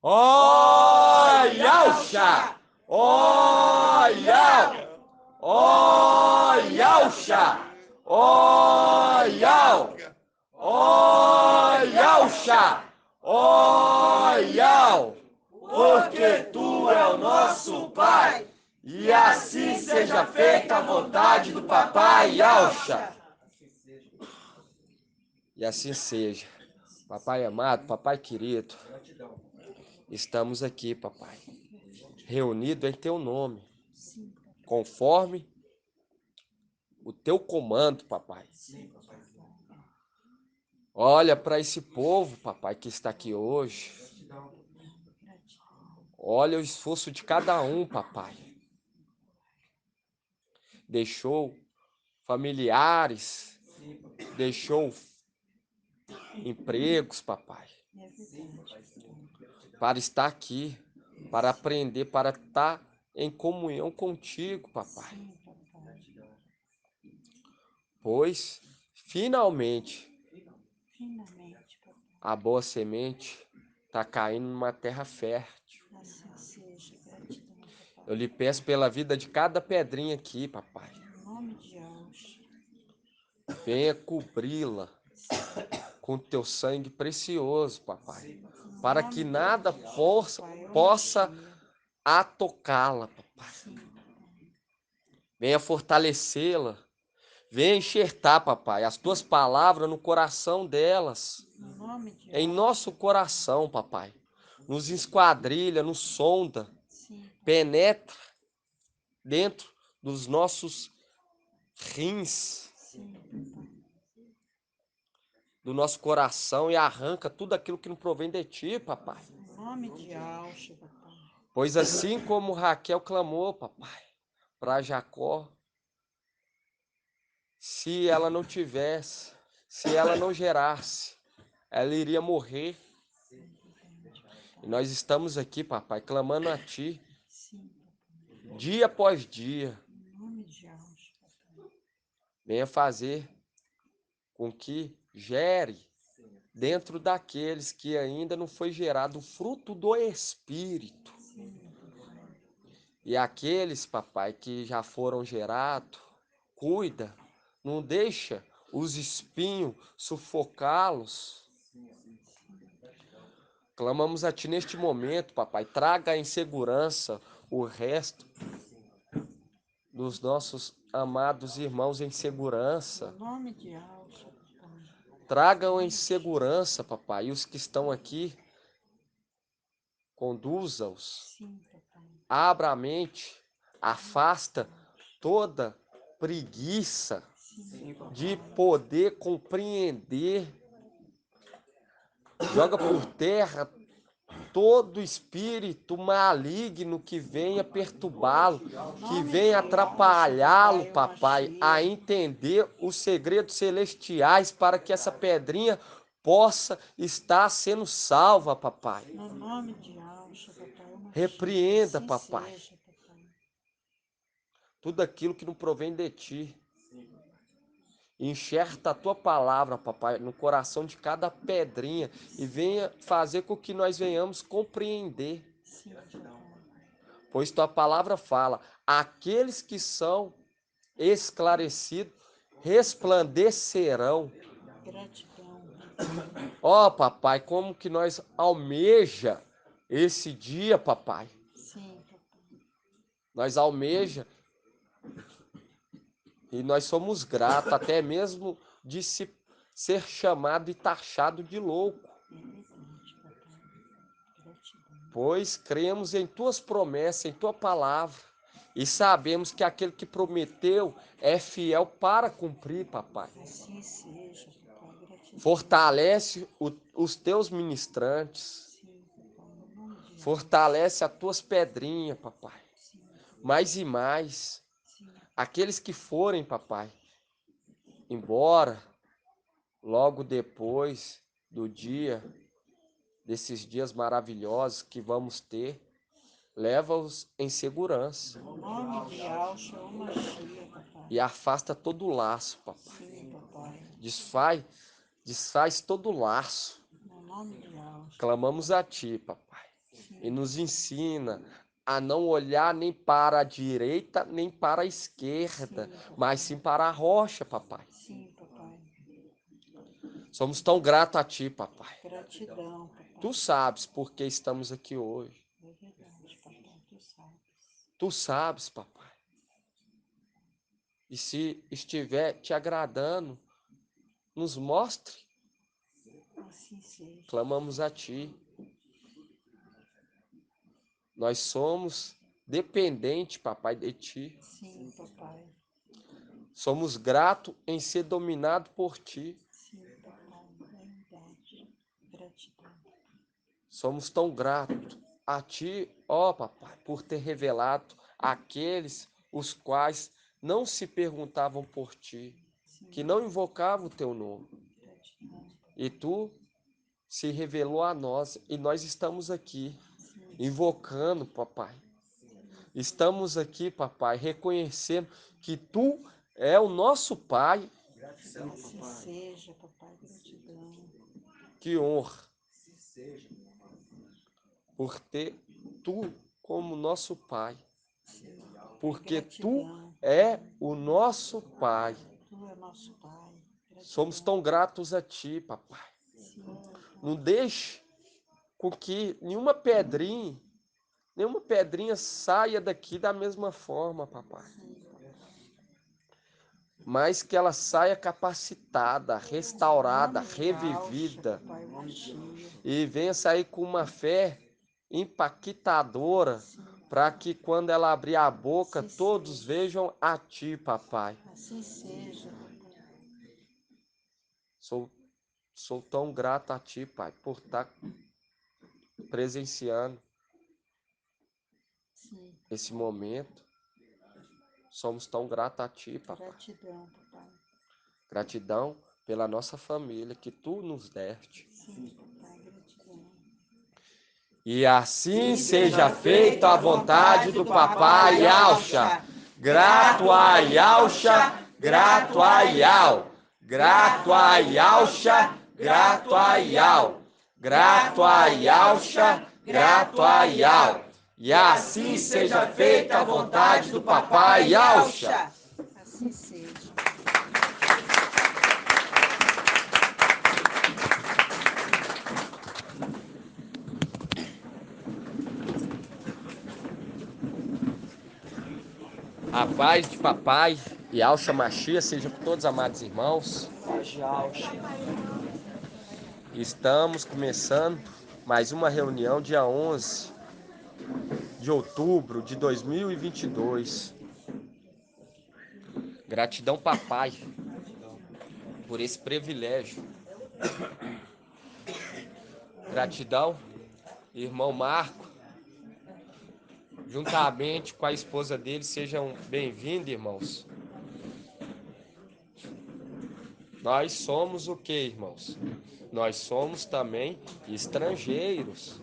Ó, Yauxa! Ó, Yau! Ó, Yauxa! Ó, Yau! Ó, Yauxa! Ó, Yau! Porque tu é o nosso Pai, e assim seja feita a vontade do Papai Yauxa. E assim seja. Papai amado, papai querido, estamos aqui, papai, reunidos em teu nome, conforme o teu comando, papai. Olha para esse povo, papai, que está aqui hoje. Olha o esforço de cada um, papai. Deixou familiares, deixou empregos, papai, para estar aqui, para aprender, para estar em comunhão contigo, papai. Pois, finalmente, a boa semente está caindo numa terra fértil. Eu lhe peço pela vida de cada pedrinha aqui, papai. Venha cobri-la com teu sangue precioso, papai, para que nada possa a tocá-la, papai. Venha fortalecê-la, venha enxertar, papai, as tuas palavras no coração delas, em nosso coração, papai. Nos esquadrilha, nos sonda, penetra dentro dos nossos rins, do nosso coração e arranca tudo aquilo que não provém de ti, papai. Pois assim como Raquel clamou, papai, para Jacó, se ela não tivesse, se ela não gerasse, ela iria morrer. E nós estamos aqui, papai, clamando a ti, dia após dia. Venha fazer com que gere dentro daqueles que ainda não foi gerado o fruto do Espírito. E aqueles, papai, que já foram gerados, cuida, não deixa os espinhos sufocá-los. Clamamos a ti neste momento, papai, traga em segurança o resto dos nossos amados irmãos em segurança. Tragam em segurança, papai, e os que estão aqui, conduza-os. Abra a mente, afasta toda preguiça de poder compreender. Joga por terra todo espírito maligno que venha perturbá-lo, que venha atrapalhá-lo, papai, a entender os segredos celestiais para que essa pedrinha possa estar sendo salva, papai. Repreenda, papai, tudo aquilo que não provém de ti. Enxerta a tua palavra, papai, no coração de cada pedrinha e venha fazer com que nós venhamos compreender. Pois tua palavra fala, aqueles que são esclarecidos resplandecerão. Ó, papai, como que nós almeja esse dia, papai? Nós almeja e nós somos gratos até mesmo de ser chamado e taxado de louco. Pois cremos em tuas promessas, em tua palavra, e sabemos que aquele que prometeu é fiel para cumprir, papai. Assim seja, papai. Gratidão. Fortalece os teus ministrantes. Sim, papai. Em nome de Jesus. Fortalece as tuas pedrinhas, papai. Sim, Mais e mais. sim. Aqueles que forem, papai, embora logo depois do dia, desses dias maravilhosos que vamos ter, leva-os em segurança. Em nome de Yahshua, o Mashiach, papai. E afasta todo o laço, papai. Sim, papai. Desfaz todo o laço. No nome de Yahshua. Clamamos a ti, papai. e nos ensina a não olhar nem para a direita, nem para a esquerda, mas sim para a rocha, papai. Sim, papai. Somos tão gratos a ti, papai. Gratidão, papai. Tu sabes por que estamos aqui hoje. É verdade, papai, tu sabes. Tu sabes, papai. E se estiver te agradando, nos mostre. Assim seja. Clamamos a ti. Nós somos dependentes, papai, de ti. Sim, papai. Somos gratos em ser dominado por ti. Sim, papai. É verdade. Gratidão. Somos tão gratos a ti, ó papai, por ter revelado aqueles os quais não se perguntavam por ti, Sim, que não invocavam o teu nome. gratidão. E tu se revelou a nós e nós estamos aqui Sim, invocando, papai. Estamos aqui, papai, reconhecendo que tu é o nosso pai. assim seja, papai. Gratidão. Que honra por ter tu como nosso pai. Sim, Porque tu gratidão. é o nosso pai. Tu é nosso pai. Gratidão. Somos tão gratos a ti, papai. Sim, papai. Não deixe com que nenhuma pedrinha saia daqui da mesma forma, papai. Sim, papai. Mas que ela saia capacitada, restaurada, Nome de revivida Alxa, papai, Machia. e venha sair com uma fé impactadora para que quando ela abrir a boca Assim todos seja. vejam a ti, papai. Assim seja, papai. Sou tão grato a ti, pai, por estar presenciando Sim. esse momento. Somos tão gratos a ti, papai. Gratidão, papai. Gratidão pela nossa família que tu nos deste. Sim, papai, gratidão. E assim seja feita a vontade do papai Yalcha. Grato a Yalcha, grato a Yal. Grato a Yalcha, grato a Yal. Grato a Yalcha, grato a Yal. E assim seja feita a vontade do papai Yalcha. Assim seja. A paz de papai e Alcha Machia seja com todos amados irmãos. Estamos começando mais uma reunião dia 11 de outubro de 2022. Gratidão, papai, por esse privilégio. Gratidão, irmão Marco, juntamente com a esposa dele, sejam bem-vindos, irmãos. Nós somos o que, irmãos? Nós somos também estrangeiros.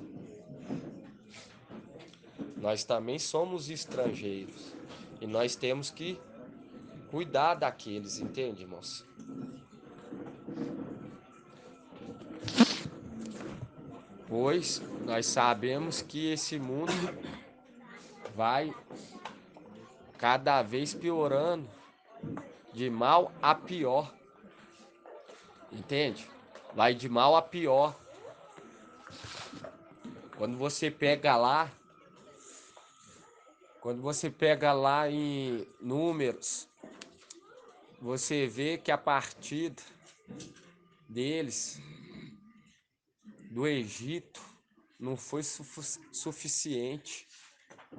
Nós também somos estrangeiros. E nós temos que cuidar daqueles, entende, irmãos? Pois nós sabemos que esse mundo vai cada vez piorando, de mal a pior. Entende? Vai de mal a pior. Quando você pega lá em números, você vê que a partida deles do Egito não foi suficiente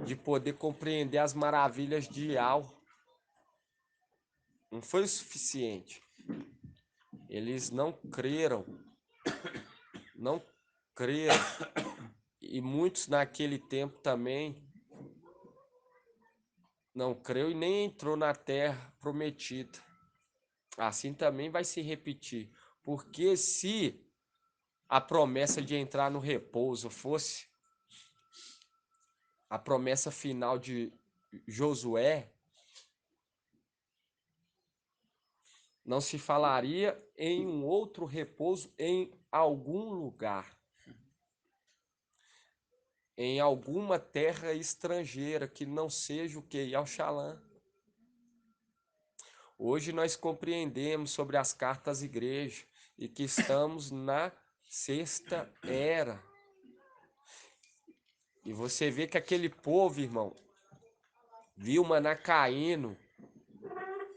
de poder compreender as maravilhas de Yahweh. Não foi o suficiente. Eles não creram. Não creram. E muitos naquele tempo também não creu e nem entrou na terra prometida. Assim também vai se repetir. Porque se a promessa de entrar no repouso fosse a promessa final de Josué, não se falaria em um outro repouso em algum lugar. em alguma terra estrangeira que não seja o que? Yauxalã. Hoje nós compreendemos sobre as cartas às igrejas e que estamos na sexta era. E você vê que aquele povo, irmão, viu o maná caindo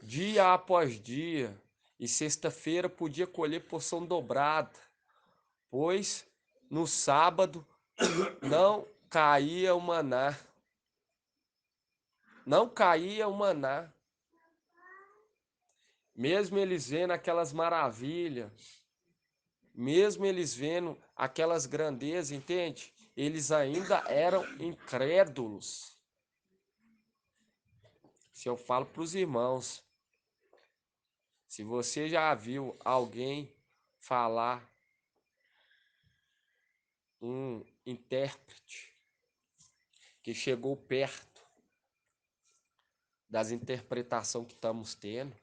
dia após dia, e sexta-feira podia colher porção dobrada, pois no sábado não caía o maná. Não caía o maná. Mesmo eles vendo aquelas maravilhas, mesmo eles vendo aquelas grandezas, entende? Eles ainda eram incrédulos. Se eu falo para os irmãos, se você já viu alguém falar, um intérprete que chegou perto das interpretações que estamos tendo,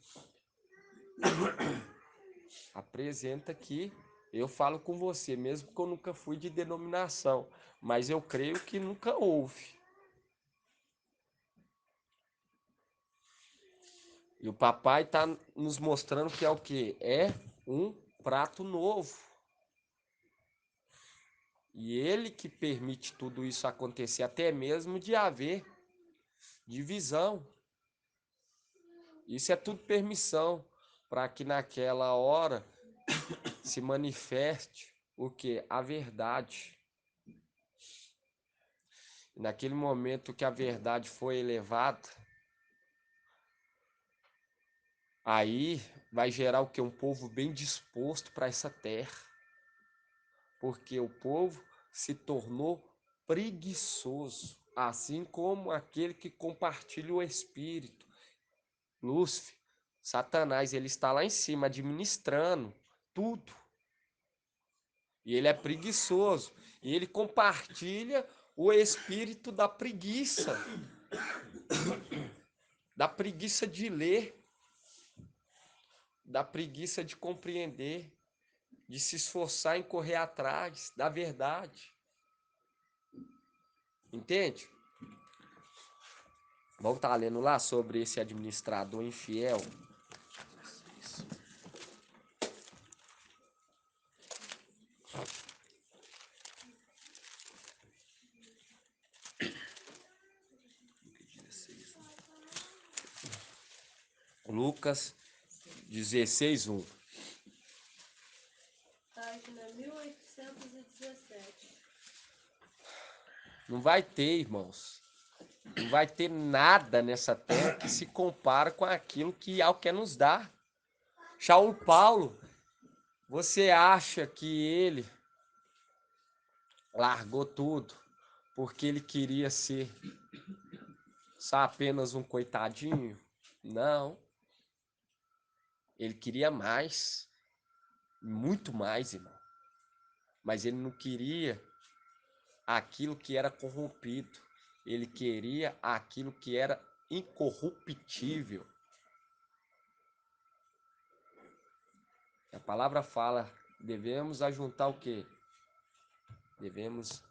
apresenta que eu falo com você, mesmo que eu nunca fui de denominação, mas eu creio que nunca houve. E o papai está nos mostrando que é o quê? É um prato novo. E ele que permite tudo isso acontecer, até mesmo de haver divisão. Isso é tudo permissão para que naquela hora se manifeste o que? A verdade. E naquele momento que a verdade foi elevada, aí vai gerar o que? Um povo bem disposto para essa terra. Porque o povo se tornou preguiçoso, assim como aquele que compartilha o Espírito. Lúcifer, Satanás, ele está lá em cima administrando tudo. E ele é preguiçoso. E ele compartilha o espírito da preguiça de ler, da preguiça de compreender, de se esforçar em correr atrás da verdade. Entende? Vamos estar lendo lá sobre esse administrador infiel. Lucas 16:1. Página 1817. Não vai ter, irmãos. Não vai ter nada nessa terra que se compara com aquilo que Yahweh quer nos dar. Shaul Paulo, você acha que ele largou tudo porque ele queria ser só apenas um coitadinho? Não. Ele queria mais, muito mais, irmão. Mas ele não queria aquilo que era corrompido. Ele queria aquilo que era incorruptível. A palavra fala, devemos ajuntar o quê? Devemos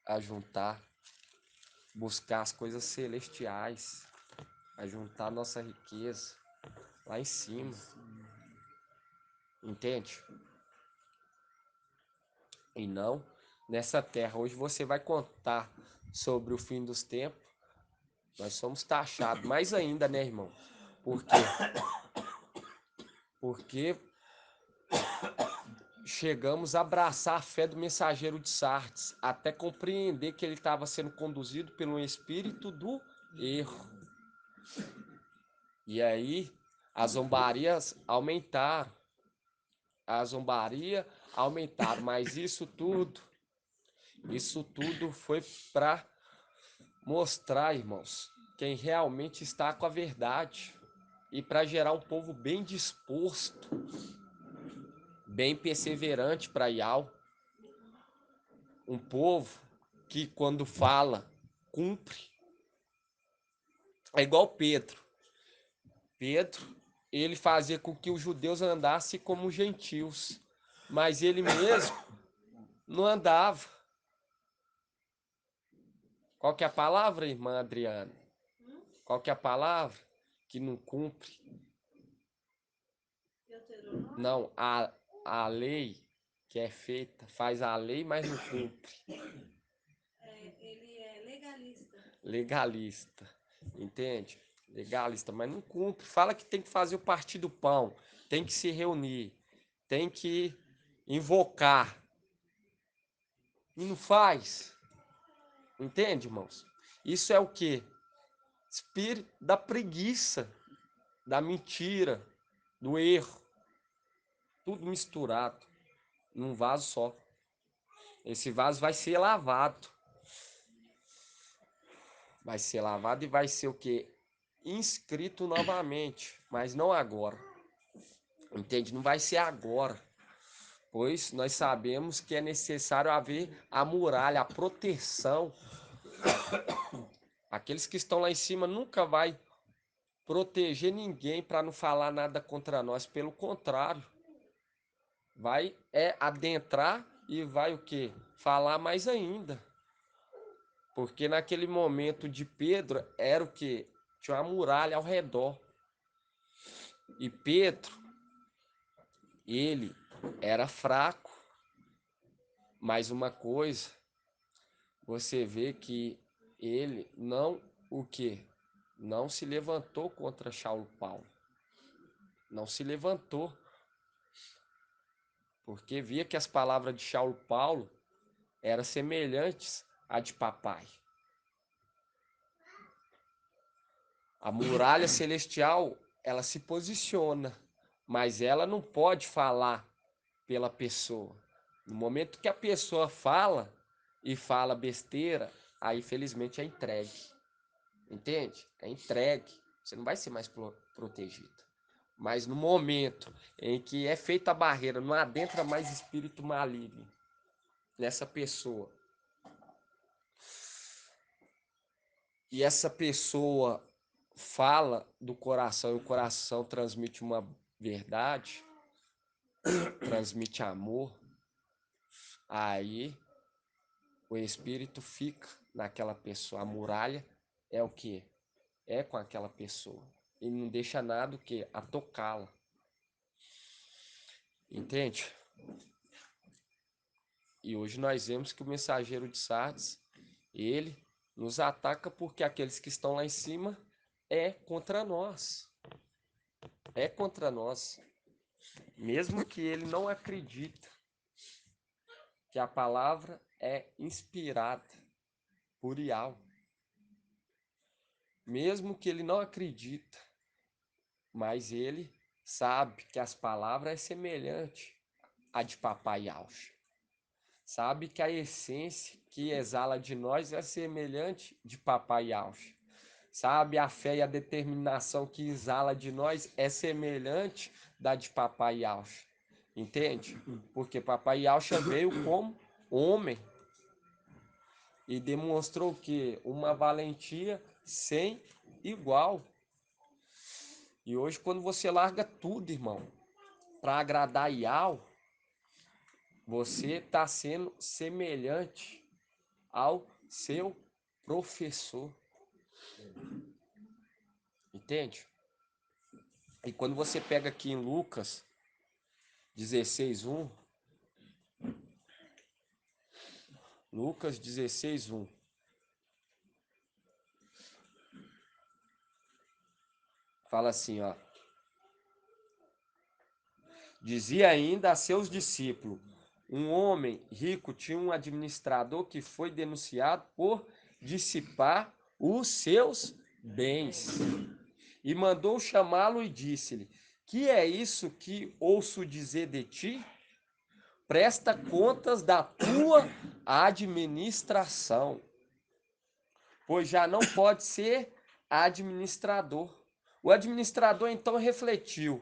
ajuntar, buscar as coisas celestiais, ajuntar nossa riqueza lá em cima. Entende? E não nessa terra. Hoje você vai contar sobre o fim dos tempos. Nós somos taxados mais ainda, né, irmão? Por quê? Porque chegamos a abraçar a fé do mensageiro de Sardes, até compreender que ele estava sendo conduzido pelo espírito do erro. E aí as zombarias aumentaram. A zombaria aumentaram, mas isso tudo foi para mostrar, irmãos, quem realmente está com a verdade e para gerar um povo bem disposto, bem perseverante para Yahweh, um povo que quando fala, cumpre. É igual Pedro. Pedro, ele fazia com que os judeus andassem como gentios, mas ele mesmo não andava. Qual que é a palavra, irmã Adriana? Hum? Qual que é a palavra que não cumpre? Deuteronômio? Não, a lei que é feita, faz a lei, mas não cumpre. Ele é legalista. Legalista, entende? Legalista, mas não cumpre. Fala que tem que fazer o partir do pão, tem que se reunir, tem que invocar. E não faz. Entende, irmãos? Isso é o quê? Espírito da preguiça, da mentira, do erro. Tudo misturado num vaso só. Esse vaso vai ser lavado. Vai ser lavado e vai ser o quê? Inscrito novamente, mas não agora. Entende? Não vai ser agora. Pois nós sabemos que é necessário haver a muralha, a proteção. Aqueles que estão lá em cima nunca vai proteger ninguém para não falar nada contra nós, pelo contrário, vai adentrar e vai o quê? Falar mais ainda. Porque naquele momento de Pedro era o quê? Tinha uma muralha ao redor. E Pedro, ele era fraco. Mais uma coisa, você vê que ele não o quê? Não se levantou contra Paulo. Não se levantou. Porque via que as palavras de Paulo eram semelhantes à de papai. A muralha celestial, ela se posiciona, mas ela não pode falar pela pessoa. No momento que a pessoa fala e fala besteira, aí felizmente é entregue. Entende? É entregue. Você não vai ser mais protegido. Mas no momento em que é feita a barreira, não adentra mais espírito maligno nessa pessoa. E essa pessoa fala do coração e o coração transmite uma verdade, transmite amor, aí o espírito fica naquela pessoa. A muralha é o que? É com aquela pessoa. E não deixa nada o que? A tocá-la. Entende? E hoje nós vemos que o mensageiro de Sardes, ele nos ataca porque aqueles que estão lá em cima é contra nós. É contra nós. Mesmo que ele não acredita que a palavra é inspirada por Yahweh. Mesmo que ele não acredita, mas ele sabe que as palavras é semelhante à de Papai Yahweh. Sabe que a essência que exala de nós é semelhante de Papai Yahweh. Sabe, a fé e a determinação que exala de nós é semelhante da de Papai Yahweh. Entende? Porque Papai Yahweh veio como homem e demonstrou que uma valentia sem igual. E hoje, quando você larga tudo, irmão, para agradar Yahweh, você está sendo semelhante ao seu professor. Entende? E quando você pega aqui em Lucas 16:1, Lucas 16:1, fala assim, ó. Dizia ainda a seus discípulos: um homem rico tinha um administrador que foi denunciado por dissipar os seus bens. E mandou chamá-lo e disse-lhe: que é isso que ouço dizer de ti? Presta contas da tua administração, pois já não pode ser administrador. O administrador então refletiu: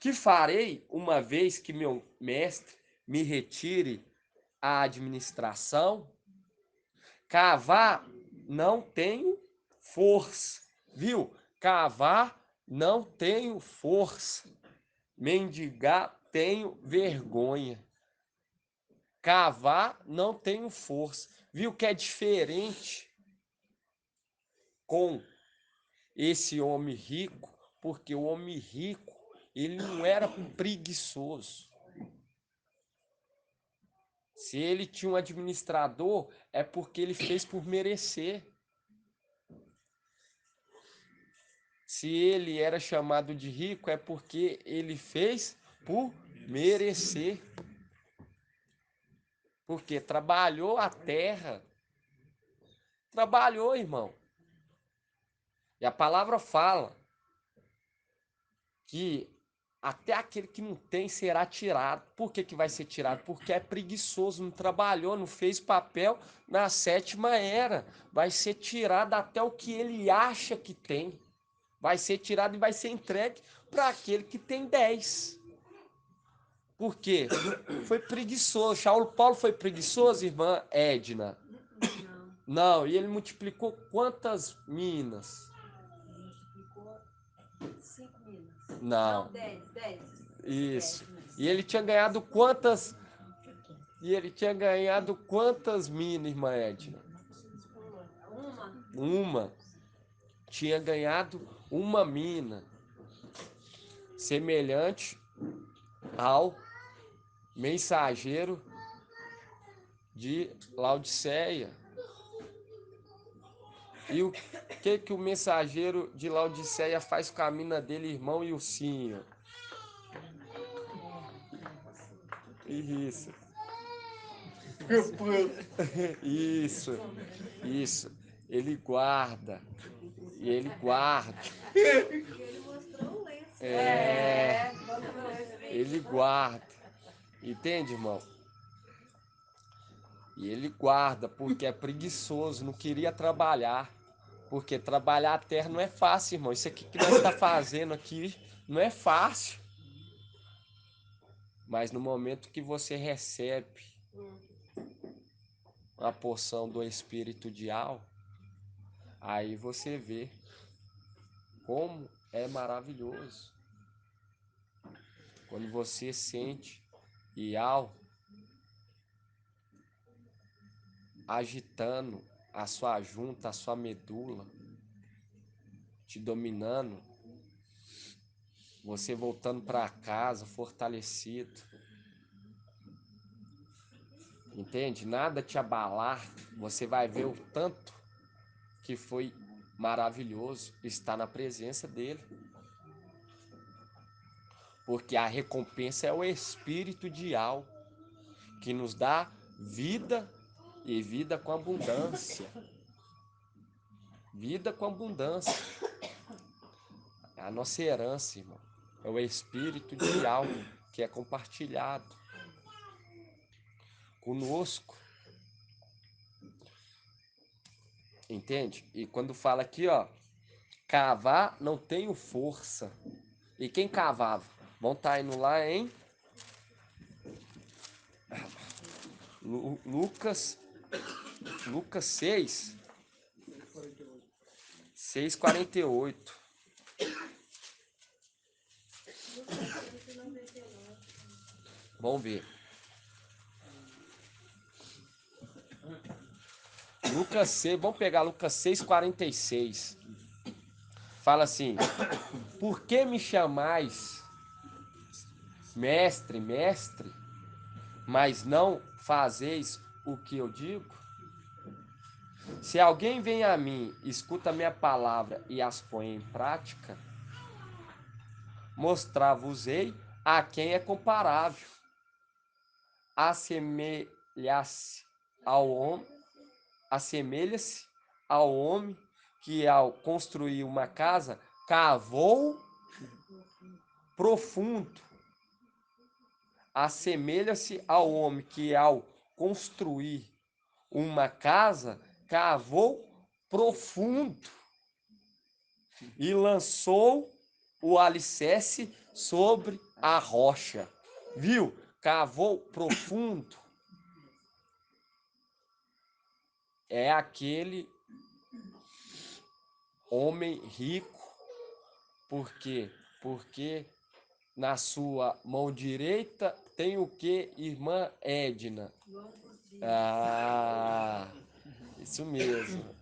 que farei uma vez que meu mestre me retire a administração? Cavar não tenho força, viu? Cavar não tenho força. Mendigar tenho vergonha. Cavar não tenho força. Viu que é diferente com esse homem rico, porque o homem rico, ele não era preguiçoso. Se ele tinha um administrador, é porque ele fez por merecer. Se ele era chamado de rico, é porque ele fez por merecer. Porque trabalhou a terra. Trabalhou, irmão. E a palavra fala que até aquele que não tem será tirado. Por que vai ser tirado? Porque é preguiçoso, não trabalhou, não fez papel na sétima era. Vai ser tirado até o que ele acha que tem. Vai ser tirado e vai ser entregue para aquele que tem 10. Por quê? Foi preguiçoso. Paulo foi preguiçoso, irmã Edna? Não, e ele multiplicou quantas minas? Multiplicou 5 minas. Não. 10. Isso. E ele tinha ganhado quantas? E ele tinha ganhado quantas minas, irmã Edna? Uma. Tinha ganhado uma mina. Semelhante ao mensageiro de Laodiceia. E o que o mensageiro de Laodiceia faz com a mina dele, irmão e ursinho? Isso. Isso. Ele guarda. E ele guarda. E ele mostrou o lenço. Ele guarda. Entende, irmão? E ele guarda porque é preguiçoso, não queria trabalhar. Porque trabalhar a terra não é fácil, irmão. Isso aqui que nós está fazendo aqui não é fácil. Mas no momento que você recebe uma porção do Espírito de Al, aí você vê como é maravilhoso. Quando você sente Ial agitando a sua junta, a sua medula, te dominando, você voltando para casa fortalecido, entende? Nada te abalar, você vai ver o tanto que foi maravilhoso estar na presença dele. Porque a recompensa é o Espírito de Al, que nos dá vida e vida com abundância. Vida com abundância. É a nossa herança, irmão. É o Espírito de Al que é compartilhado conosco. Entende? E quando fala aqui, ó, cavar não tenho força. E quem cavava? Vão estar indo lá em Lucas 6, 6:48. Vamos ver. Lucas 6, vamos pegar Lucas 6:46. Fala assim: por que me chamais mestre, mestre, mas não fazeis o que eu digo? Se alguém vem a mim, escuta a minha palavra e as põe em prática, mostrar-vos-ei a quem é comparável. Assemelha-se ao homem, assemelha-se ao homem que ao construir uma casa cavou profundo. Assemelha-se ao homem que ao construir uma casa cavou profundo e lançou o alicerce sobre a rocha. Viu? Cavou profundo. É aquele homem rico. Por quê? Porque na sua mão direita tem o que, irmã Edna? Ah, isso mesmo.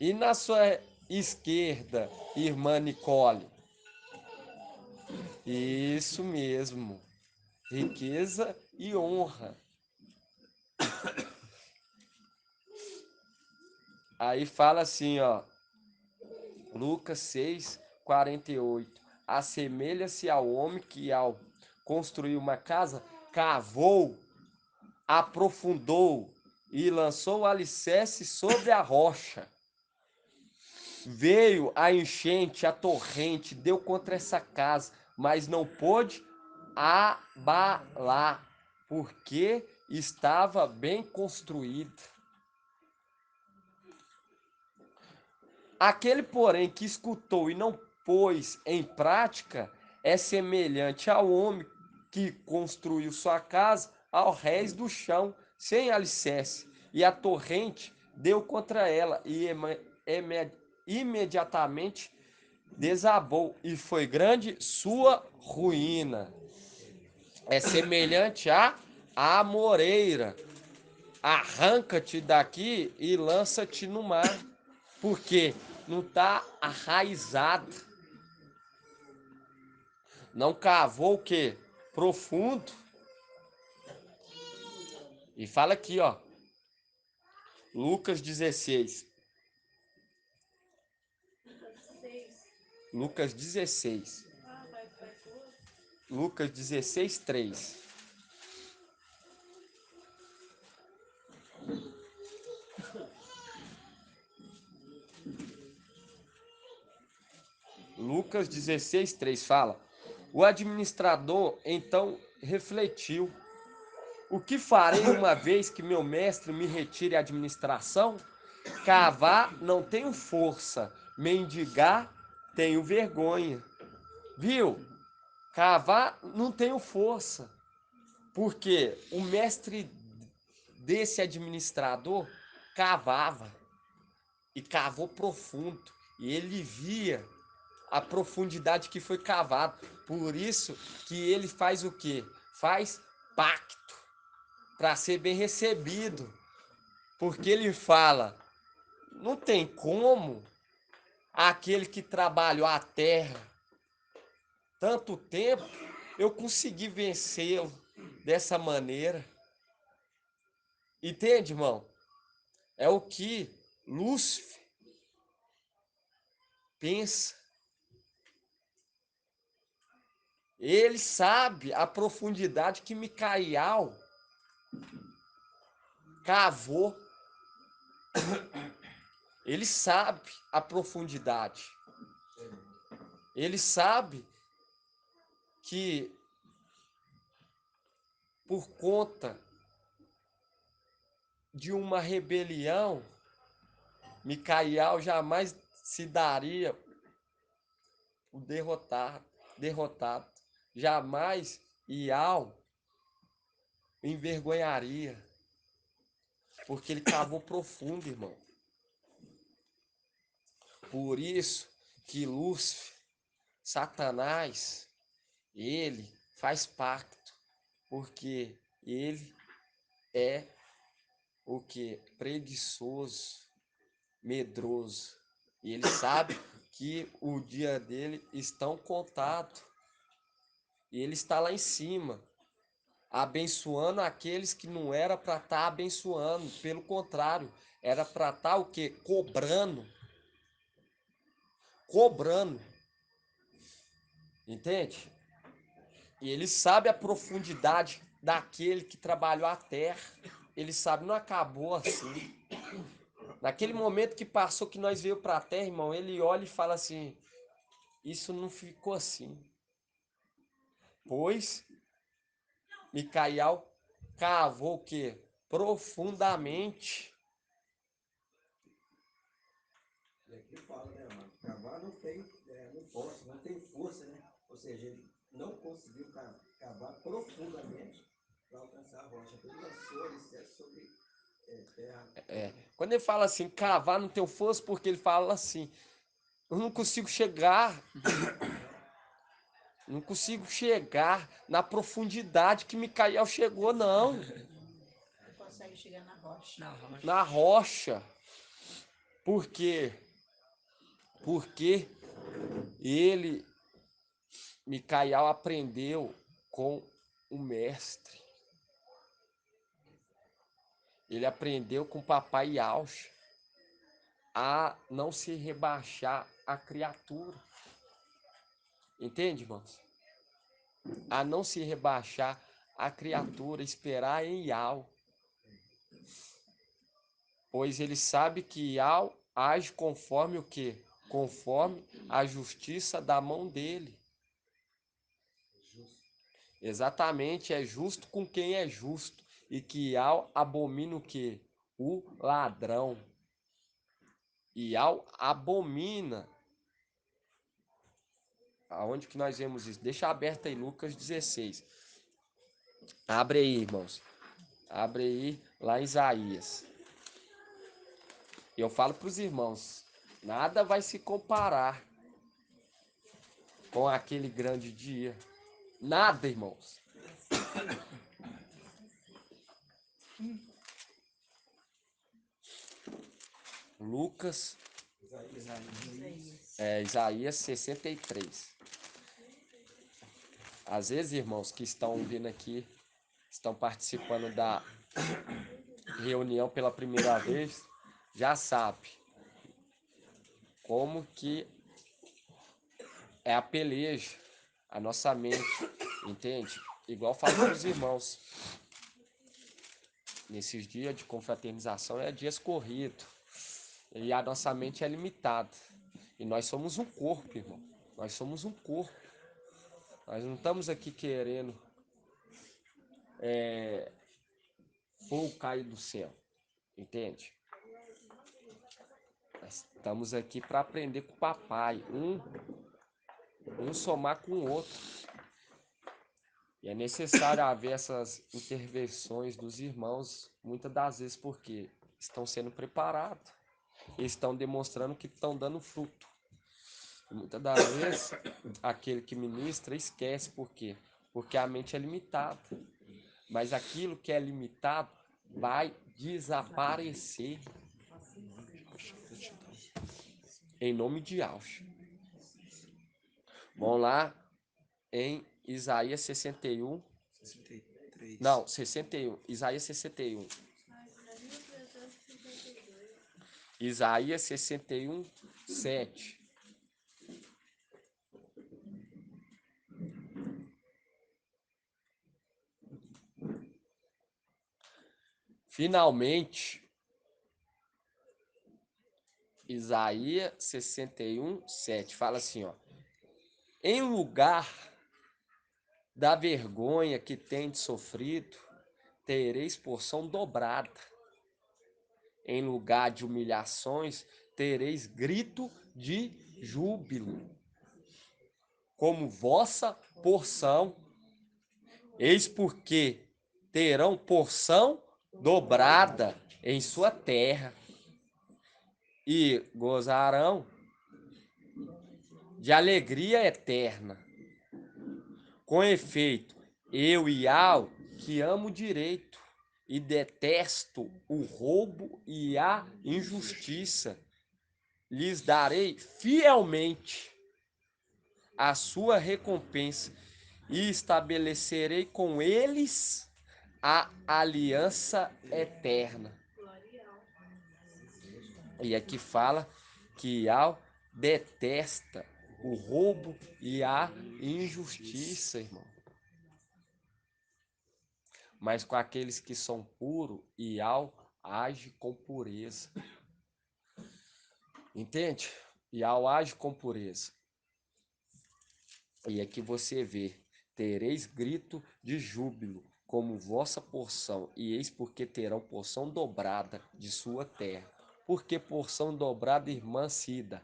E na sua esquerda, irmã Nicole? Isso mesmo. Riqueza e honra. Aí fala assim, ó. Lucas 6:48. Assemelha-se ao homem que, ao construir uma casa, cavou, aprofundou e lançou o alicerce sobre a rocha. Veio a enchente, a torrente, deu contra essa casa, mas não pôde abalar, porque estava bem construída. Aquele, porém, que escutou e não pôs em prática é semelhante ao homem que construiu sua casa ao rés do chão, sem alicerce, e a torrente deu contra ela, e imediatamente desabou, e foi grande sua ruína. É semelhante à amoreira. Arranca-te daqui e lança-te no mar, porque não está arraizado. Não cavou o quê? Profundo. E fala aqui, ó. Lucas 16. Lucas 16. Lucas 16, 3. Lucas 16, 3 fala: o administrador então refletiu: o que farei uma vez que meu mestre me retire a administração? Cavar não tenho força, mendigar tenho vergonha. Viu? Cavar não tenho força, porque o mestre desse administrador cavava e cavou profundo, e ele via a profundidade que foi cavado. Por isso que ele faz o quê? Faz pacto para ser bem recebido. Porque ele fala: não tem como aquele que trabalhou a terra tanto tempo eu conseguir vencê-lo dessa maneira. Entende, irmão? É o que Lúcifer pensa. Ele sabe a profundidade que Micael cavou. Ele sabe a profundidade. Ele sabe que por conta de uma rebelião, Micael jamais se daria o derrotado. Jamais Ial envergonharia, porque ele cavou profundo, irmão. Por isso que Lúcifer, Satanás, ele faz pacto, porque ele é o que? Preguiçoso, medroso. E ele sabe que o dia dele estão contado. E ele está lá em cima, abençoando aqueles que não era para estar abençoando, pelo contrário, era para estar o quê? Cobrando. Cobrando. Entende? E ele sabe a profundidade daquele que trabalhou a terra. Ele sabe, não acabou assim. Naquele momento que passou, que nós veio para a terra, irmão, ele olha e fala assim: isso não ficou assim. Pois Micael cavou o quê? Profundamente. E aqui fala, né, mano? Cavar não tem, não tem força, né? Ou seja, ele não conseguiu cavar profundamente para alcançar a rocha. Então ele lançou alicerce sobre terra. Quando ele fala assim, cavar não tem força, porque ele fala assim: eu não consigo chegar. Não consigo chegar na profundidade que Micael chegou, não. Não consegue chegar na rocha. Na rocha. Por quê? Porque ele, Micael, aprendeu com o mestre. Ele aprendeu com o papai Yauch a não se rebaixar a criatura. Entende, irmãos? A não se rebaixar a criatura, esperar em Yau. Pois ele sabe que Yau age conforme o quê? Conforme a justiça da mão dele. Exatamente, é justo com quem é justo. E que Yau abomina o quê? O ladrão. E Yau abomina. Aonde que nós vemos isso? Deixa aberto aí Lucas 16. Abre aí, irmãos. Abre aí lá em Isaías. E eu falo para os irmãos, nada vai se comparar com aquele grande dia. Nada, irmãos. Lucas, Isaías 63. Às vezes, irmãos, que estão vindo aqui, estão participando da reunião pela primeira vez, já sabe como que é a peleja, a nossa mente, entende? Igual falo para os irmãos, nesses dias de confraternização é dias corridos, e a nossa mente é limitada, e nós somos um corpo, irmão, nós somos um corpo, nós não estamos aqui querendo fogo cair do céu, entende? Nós estamos aqui para aprender com o papai, um somar com o outro. E é necessário haver essas intervenções dos irmãos, muitas das vezes porque estão sendo preparados e estão demonstrando que estão dando fruto. E muitas das vezes aquele que ministra esquece por quê? Porque a mente é limitada. Mas aquilo que é limitado vai desaparecer. Em nome de Yauch. Vamos lá em Isaías 61. 63. Não, 61. Isaías 61. Isaías 61, 7. Finalmente, Isaías 61, 7. Fala assim, ó. Em lugar da vergonha que tendes sofrido, tereis porção dobrada. Em lugar de humilhações, tereis grito de júbilo. Como vossa porção. Eis porque terão porção dobrada em sua terra. E gozarão de alegria eterna. Com efeito, eu, Iau, que amo o direito e detesto o roubo e a injustiça, lhes darei fielmente a sua recompensa e estabelecerei com eles a aliança eterna. E aqui fala que Iau detesta o roubo e a injustiça, irmão. Mas com aqueles que são puros, Iau age com pureza. Entende? Iau age com pureza. E aqui você vê, tereis grito de júbilo como vossa porção, e eis porque terão porção dobrada de sua terra. Por que porção dobrada, irmã Cida?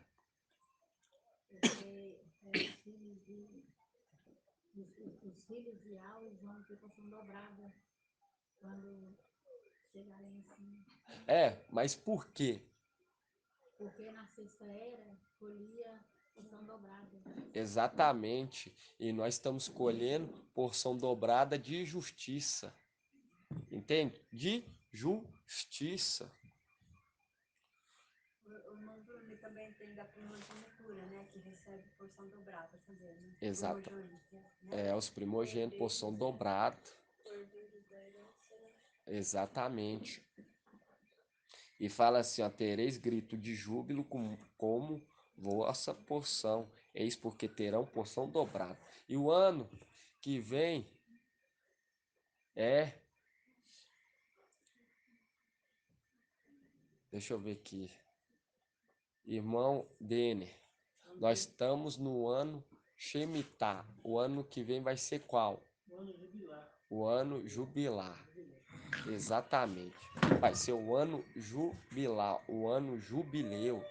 Os filhos de Alves vão ter porção dobrada quando chegarem assim. Mas por quê? Porque na sexta era colhia porção dobrada. Exatamente. E nós estamos colhendo porção dobrada de justiça. Entende? De justiça. O irmão Bruno também tem da primogenitura, né? Que recebe porção dobrada também, né? Exato. Primogênita, né? Os primogênitos, porção dobrada. Cordeiros da herança, né? Exatamente. E fala assim, ó, tereis grito de júbilo como vossa porção. Eis porque terão porção dobrada. E o ano que vem é. Deixa eu ver aqui. Irmão Denner, nós estamos no ano Shemitah. O ano que vem vai ser qual? O ano jubilar. Exatamente. Vai ser o ano jubilar, o ano jubileu.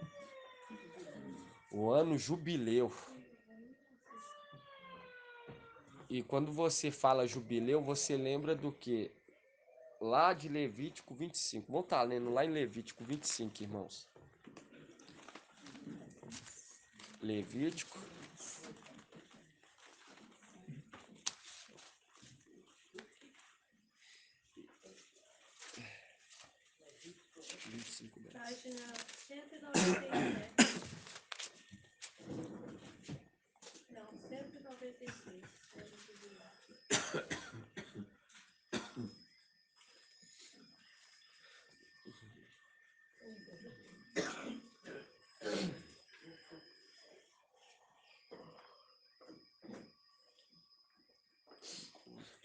O ano jubileu. E quando você fala jubileu, você lembra do quê? Lá de Levítico 25. Vamos estar lendo lá em Levítico 25, irmãos. Levítico. Página 197. Não, 196. Ano jubilar.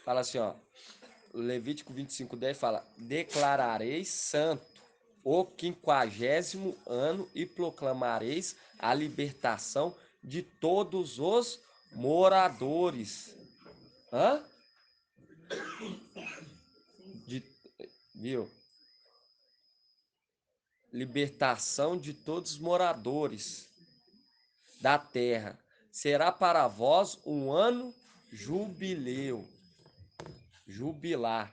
Fala assim, ó. Levítico 25:10 fala: declarareis santo o 50º ano e proclamareis a libertação de todos os moradores. Hã? De, viu? Libertação de todos os moradores da terra. Será para vós um ano jubileu. Jubilar.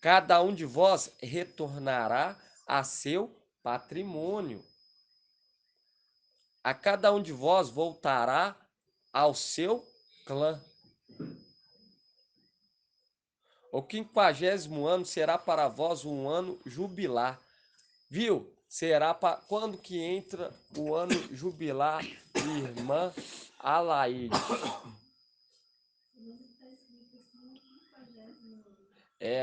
Cada um de vós retornará a seu patrimônio. A cada um de vós voltará ao seu clã. O 50º ano será para vós um ano jubilar. Viu? Será para quando que entra o ano jubilar, irmã Alaide?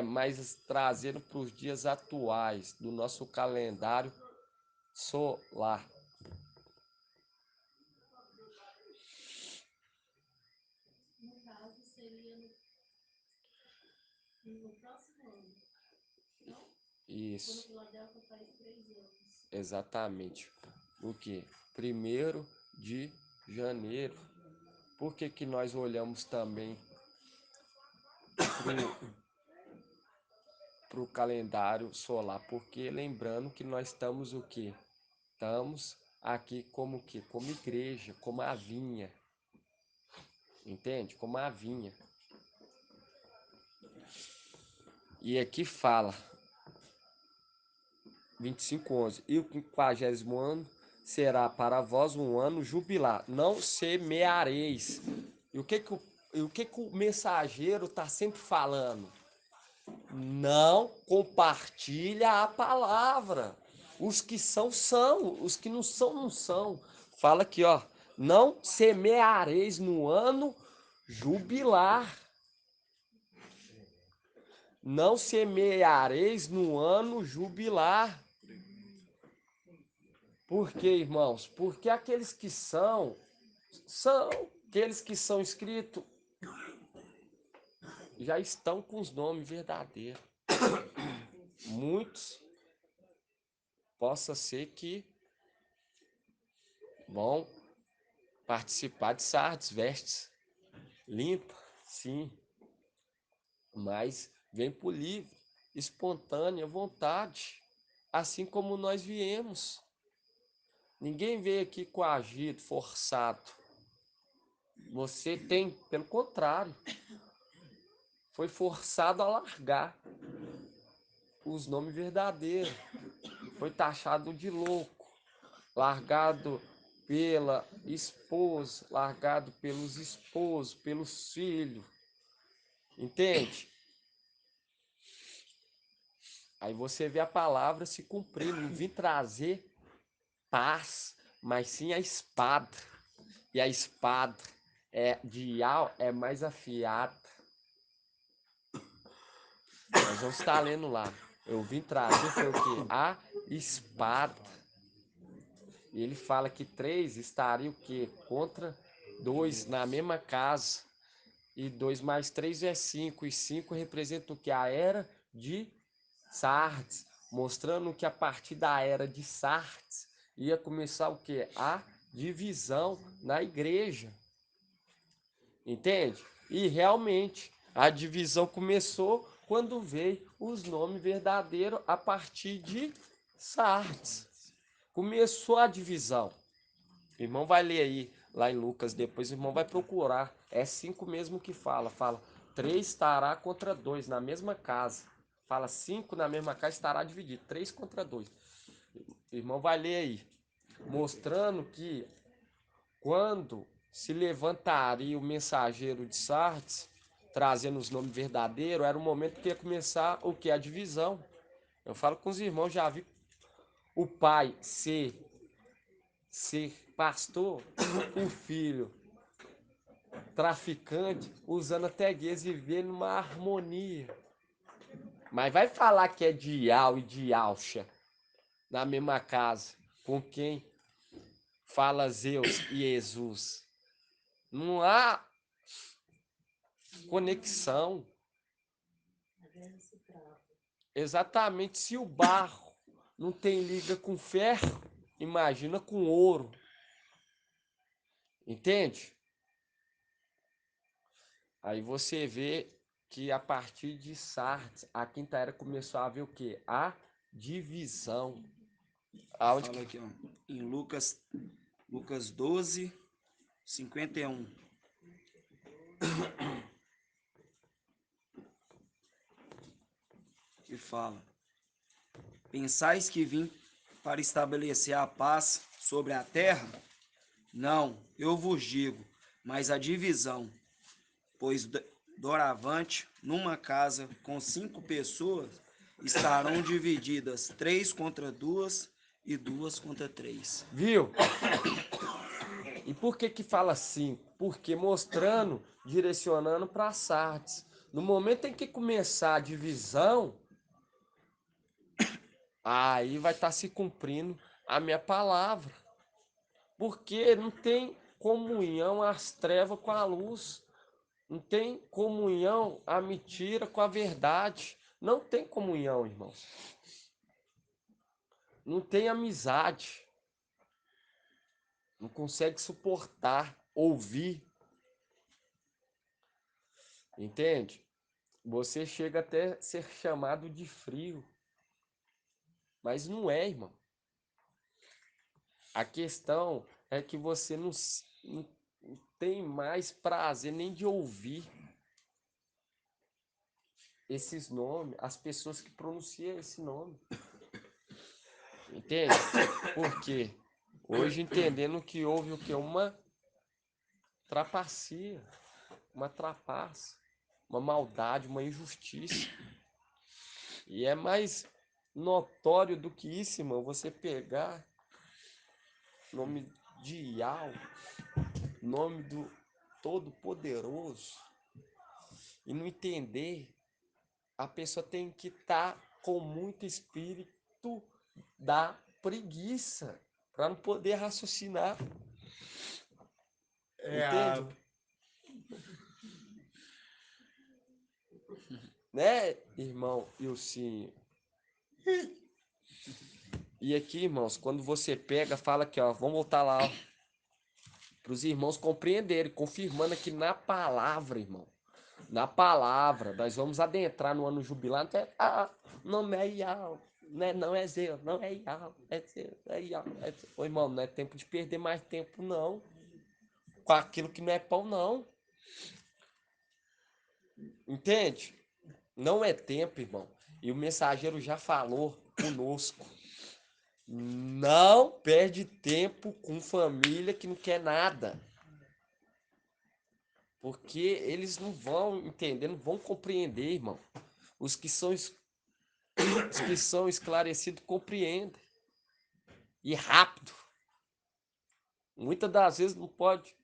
Mas trazendo para os dias atuais do nosso calendário solar. No caso, seria no próximo ano. Não? Isso. Quando Filadélfia faz 3 anos. Exatamente. O que? 1º de janeiro. Por que que nós olhamos também para o calendário solar? Porque lembrando que nós estamos o quê? Estamos aqui como o quê? Como igreja, como a vinha. Entende? Como a vinha. E aqui fala 25:11. E o 50º ano será para vós um ano jubilar. Não semeareis. E o que que o mensageiro está sempre falando? Não compartilha a palavra. Os que são, são. Os que não são, não são. Fala aqui, ó. Não semeareis no ano jubilar. Não semeareis no ano jubilar. Por quê, irmãos? Porque aqueles que são aqueles que são inscritos já estão com os nomes verdadeiros. Muitos possa ser que vão participar de Sardes, vestes limpa, sim, mas vem por livre, espontânea vontade, assim como nós viemos. Ninguém veio aqui coagido, forçado. Você tem, pelo contrário, foi forçado a largar os nomes verdadeiros. Foi taxado de louco, largado pela esposa, largado pelos esposos, pelos filhos. Entende? Aí você vê a palavra se cumprindo. Não vim trazer paz, mas sim a espada. E a espada de Ial é mais afiada. Nós vamos estar lendo lá. Eu vim trazer foi o quê? A espada. E ele fala que 3 estaria o quê? Contra 2 na mesma casa. E 2 mais 3 é 5. E 5 representa o que? A era de Sardes. Mostrando que a partir da era de Sardes ia começar o quê? A divisão na igreja. Entende? E realmente a divisão começou quando veio os nomes verdadeiros a partir de Sardes. Começou a divisão. O irmão vai ler aí, lá em Lucas, depois o irmão vai procurar. É 5 mesmo que fala. Fala, 3 estará contra 2 na mesma casa. Fala, 5 na mesma casa estará dividido. 3 contra 2. O irmão vai ler aí. Mostrando que quando se levantaria o mensageiro de Sardes, trazendo os nomes verdadeiros, era o momento que ia começar o que? A divisão. Eu falo com os irmãos, já vi o pai ser pastor, o filho traficante, usando até guias e vivendo numa harmonia. Mas vai falar que é de Ial e de Alcha na mesma casa, com quem fala Zeus e Jesus. Não há conexão. Exatamente, se o barro não tem liga com ferro, imagina com ouro. Entende? Aí você vê que a partir de Sardes, a quinta era começou a ver o quê? A divisão. Aonde Fala que... aqui, ó, em Lucas 12, 51. Que fala: Pensais que vim para estabelecer a paz sobre a terra? Não, eu vos digo, mas a divisão, pois doravante, numa casa com 5 pessoas, estarão divididas 3 contra 2 e 2 contra 3. Viu? E por que que fala assim? Porque mostrando, direcionando para Sardes. No momento em que começar a divisão, aí vai estar se cumprindo a minha palavra. Porque não tem comunhão as trevas com a luz. Não tem comunhão a mentira com a verdade. Não tem comunhão, irmãos. Não tem amizade. Não consegue suportar, ouvir. Entende? Você chega até a ser chamado de frio. Mas não é, irmão. A questão é que você não tem mais prazer nem de ouvir esses nomes, as pessoas que pronunciam esse nome. Entende? Por quê? Hoje entendendo que houve o que? Uma trapacia, uma trapaça, uma maldade, uma injustiça. E é mais notório do que isso, irmão, você pegar nome de Ial, nome do Todo-Poderoso, e não entender, a pessoa tem que estar com muito espírito da preguiça para não poder raciocinar. Entende? Né, irmão Ilcinho? E aqui, irmãos, quando você pega, fala aqui, ó, vamos voltar lá, ó, para os irmãos compreenderem, confirmando aqui na palavra, irmão. Na palavra, nós vamos adentrar no ano jubilar. Não é Ial, né? Não é Zeus, não é Ial, é Zeus, é Ial. Ô, irmão, não é tempo de perder mais tempo, não. Com aquilo que não é pão, não. Entende? Não é tempo, irmão. E o mensageiro já falou conosco. Não perde tempo com família que não quer nada. Porque eles não vão entender, não vão compreender, irmão. Os que são Os que são esclarecidos compreendem. E rápido. Muitas das vezes não pode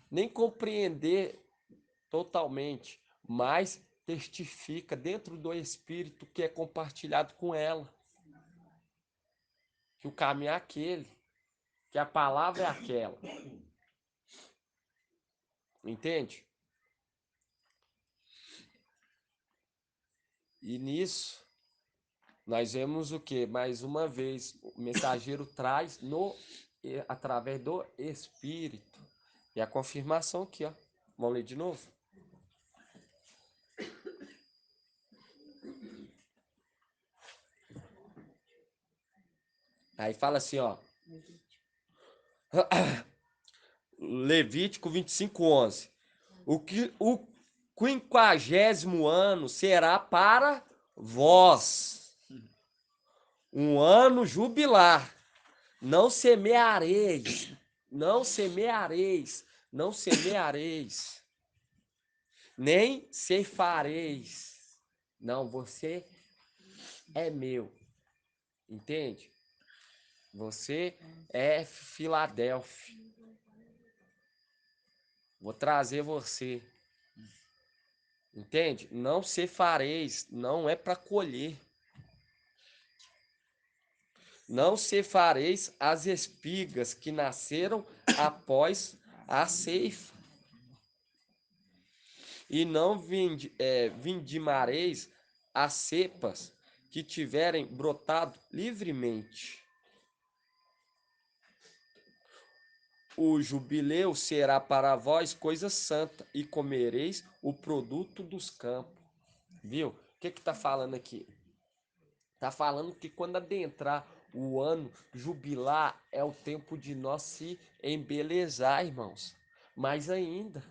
nem compreender totalmente, mas testifica dentro do espírito que é compartilhado com ela. Que o caminho é aquele, que a palavra é aquela. Entende? E nisso, nós vemos o que? Mais uma vez, o mensageiro traz através do Espírito. E a confirmação aqui, ó. Vamos ler de novo? Aí fala assim, ó. Levítico 25:11. O 50º ano será para vós um ano jubilar. Não semeareis, não semeareis, não semeareis, nem ceifareis. Não, você é meu. Entende? Você é Filadélfia. Vou trazer você. Entende? Não ceifareis, não é para colher. Não ceifareis as espigas que nasceram após a ceifa. E não vindimareis as cepas que tiverem brotado livremente. O jubileu será para vós coisa santa, e comereis o produto dos campos. Viu? O que está falando aqui? Está falando que quando adentrar o ano jubilar, é o tempo de nós se embelezar, irmãos. Mais ainda.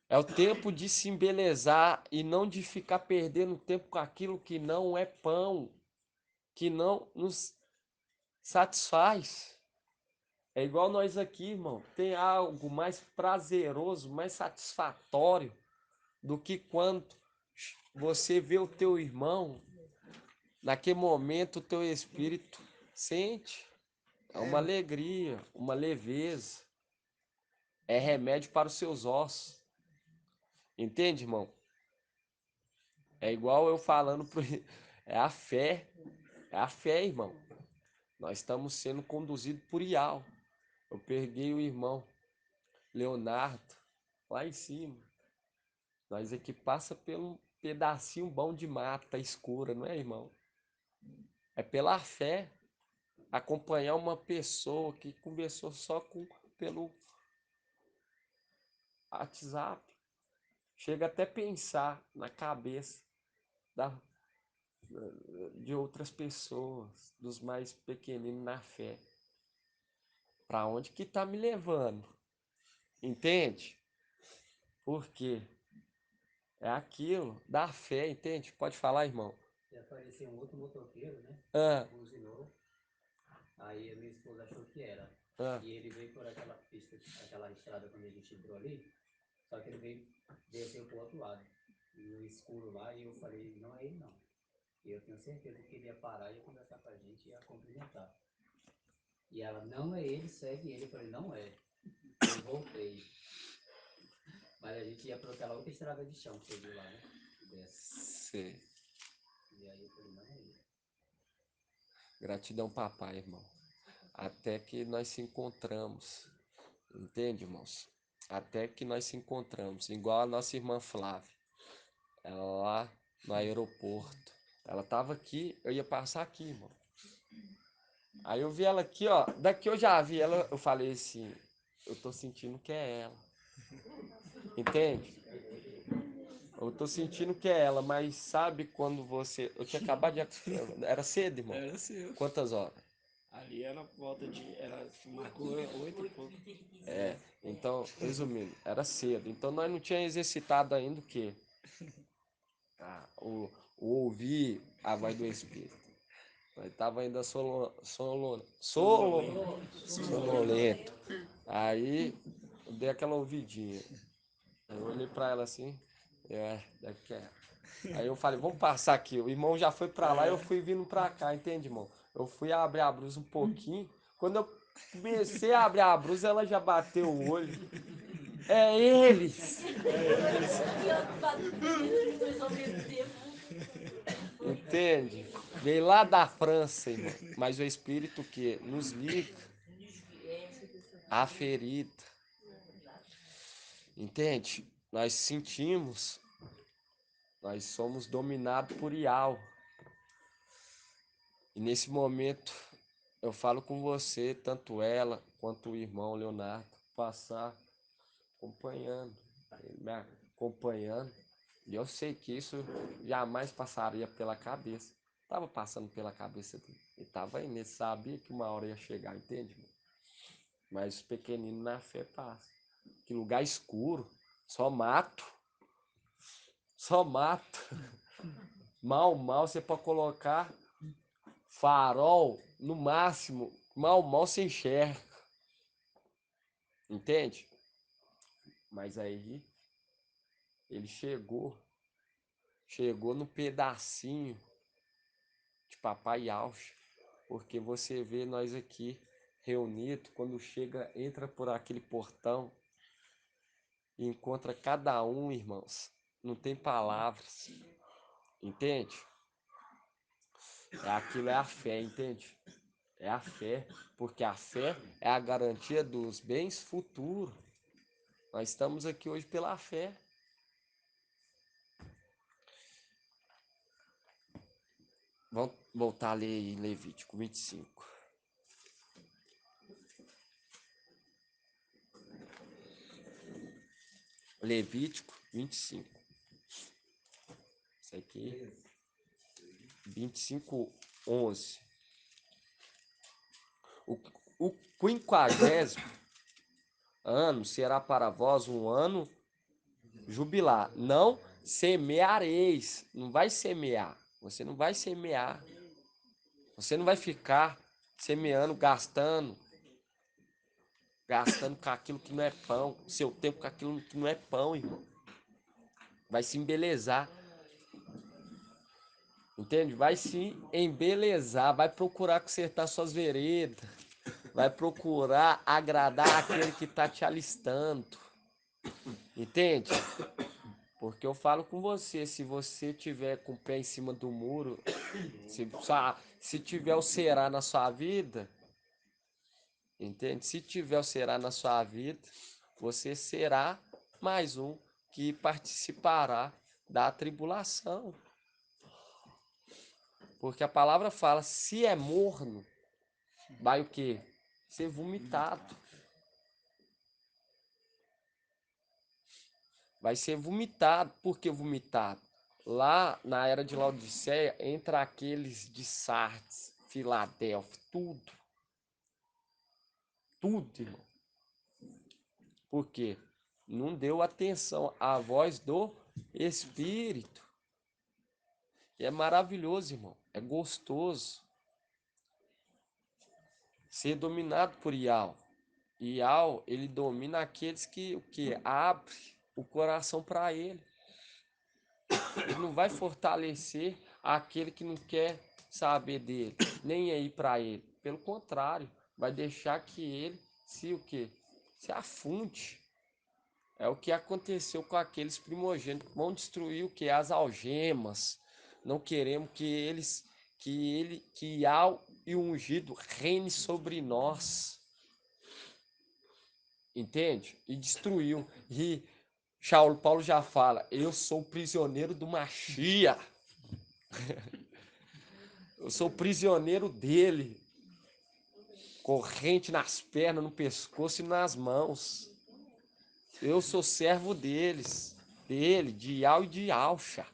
É o tempo de se embelezar e não de ficar perdendo tempo com aquilo que não é pão, que não nos satisfaz. É igual nós aqui, irmão. Tem algo mais prazeroso, mais satisfatório do que quando você vê o teu irmão, naquele momento o teu espírito sente. É uma alegria, uma leveza. É remédio para os seus ossos. Entende, irmão? É igual eu falando pro... É a fé. É a fé, irmão. Nós estamos sendo conduzidos por Ial. Eu peguei o irmão Leonardo lá em cima. Nós aqui passa pelo pedacinho bom de mata escura, não é, irmão? É pela fé. Acompanhar uma pessoa que conversou só pelo WhatsApp. Chega até pensar na cabeça de outras pessoas, dos mais pequeninos na fé. Para onde que tá me levando? Entende? Por quê? É aquilo da fé, entende? Pode falar, irmão. E apareceu um outro motoqueiro, né? Ah, Buzinou. Aí a minha esposa achou que era. ah. E ele veio por aquela pista, aquela estrada quando a gente entrou ali. Só que ele veio, desceu pro outro lado. E no escuro lá, e eu falei, não é ele não. E eu tenho certeza que ele ia parar e ia conversar com a gente e ia cumprimentar. E ela, não é ele, segue ele. Eu falei, não é. Eu voltei. Mas a gente ia por aquela outra estrada de chão que você viu lá, né? Desce. Sei. E aí eu falei, não é ele. Gratidão, papai, irmão. Até que nós se encontramos. Entende, irmãos? Até que nós se encontramos. Igual a nossa irmã Flávia. Ela lá no aeroporto. Ela tava aqui, eu ia passar aqui, irmão. Aí eu vi ela aqui, ó. Daqui eu já vi ela, eu falei assim, eu tô sentindo que é ela. Entende? Eu tô sentindo que é ela, mas sabe quando você... Eu tinha acabado de... Era cedo, irmão? Era seu. Quantas horas? Ali era volta de. Marcou 8 e pouco. É, então, resumindo, era cedo. Então nós não tínhamos exercitado ainda o quê? O ouvir a voz do Espírito. Nós tava ainda sonolento. Aí eu dei aquela ouvidinha. Eu olhei pra ela assim, deve que é. Aí eu falei, vamos passar aqui. O irmão já foi pra lá, eu fui vindo pra cá, entende, irmão? Eu fui abrir a blusa um pouquinho. Quando eu comecei a abrir a blusa, ela já bateu o olho. É eles! Entende? Veio lá da França, irmão. Mas o Espírito que nos liga a ferida. Entende? Nós sentimos, nós somos dominados por Ial. E nesse momento eu falo com você, tanto ela quanto o irmão Leonardo, passar acompanhando, ele me acompanhando. E eu sei que isso jamais passaria pela cabeça. Tava passando pela cabeça dele. Ele tava indo, ele sabia que uma hora ia chegar, entende? Mas os pequeninos na fé passam. Que lugar escuro, só mato. Só mato. Mal, você pode colocar farol no máximo. Mal você enxerga. Entende? Mas aí ele chegou no pedacinho de Papai Alcha, porque você vê nós aqui reunidos, quando chega, entra por aquele portão e encontra cada um, irmãos, não tem palavras, entende? Aquilo é a fé, entende? É a fé, porque a fé é a garantia dos bens futuros. Nós estamos aqui hoje pela fé. Vamos voltar a ler em Levítico 25. Levítico 25. Isso aqui. 25, 11. O 50º ano será para vós um ano jubilar. Não semeareis. Não vai semear. Você não vai semear. Você não vai ficar semeando, gastando com aquilo que não é pão. Seu tempo com aquilo que não é pão, irmão. Vai se embelezar. Entende? Vai se embelezar. Vai procurar consertar suas veredas. Vai procurar agradar aquele que está te alistando. Entende? Porque eu falo com você, se você tiver com o pé em cima do muro, se tiver o Será na sua vida, entende? Se tiver o Será na sua vida, você será mais um que participará da tribulação. Porque a palavra fala, se é morno, vai o quê? Ser vomitado. Vai ser vomitado. Por que vomitado? Lá na era de Laodiceia, entra aqueles de Sardes, Filadélfia, tudo. Tudo, irmão. Por quê? Não deu atenção à voz do Espírito. E é maravilhoso, irmão. É gostoso ser dominado por Ial. Ial, ele domina aqueles que abre o coração para ele. Ele não vai fortalecer aquele que não quer saber dele, nem ir para ele. Pelo contrário, vai deixar que ele se o quê? Se afunde. É o que aconteceu com aqueles primogênitos. Vão destruir o que? As algemas. Não queremos que Iau e o ungido reine sobre nós. Entende? E destruiu. E Paulo já fala, eu sou prisioneiro do Machia. Eu sou prisioneiro dele. Corrente nas pernas, no pescoço e nas mãos. Eu sou servo dele, de Iau e de Alcha.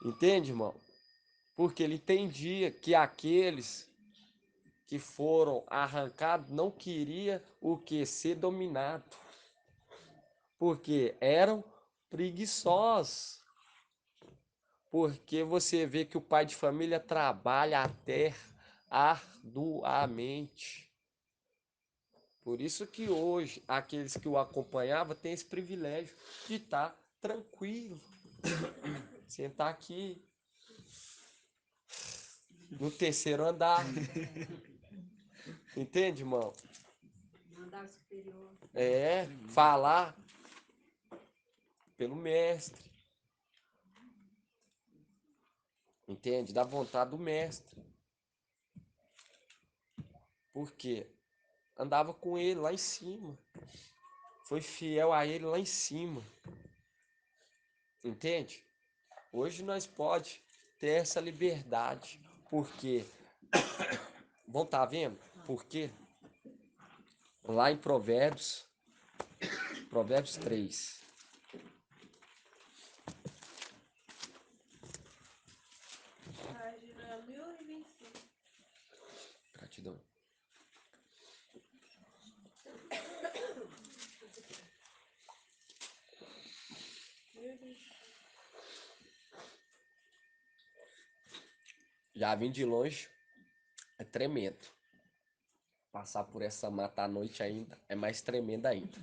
Entende, irmão? Porque ele entendia que aqueles que foram arrancados não queria o que? Ser dominado. Porque eram preguiçosos. Porque você vê que o pai de família trabalha a terra arduamente. Por isso que hoje, aqueles que o acompanhavam têm esse privilégio de estar tranquilo, Sentar aqui no terceiro andar. Entende, irmão? No andar superior. É, falar pelo mestre. Entende? Da vontade do mestre. Por quê? Andava com ele lá em cima. Foi fiel a ele lá em cima. Entende? Hoje nós pode ter essa liberdade. Por quê? Bom, tá vendo? Por quê? Lá em Provérbios 3. Página 1025. Gratidão. Já vim de longe, é tremendo. Passar por essa mata à noite ainda é mais tremendo ainda.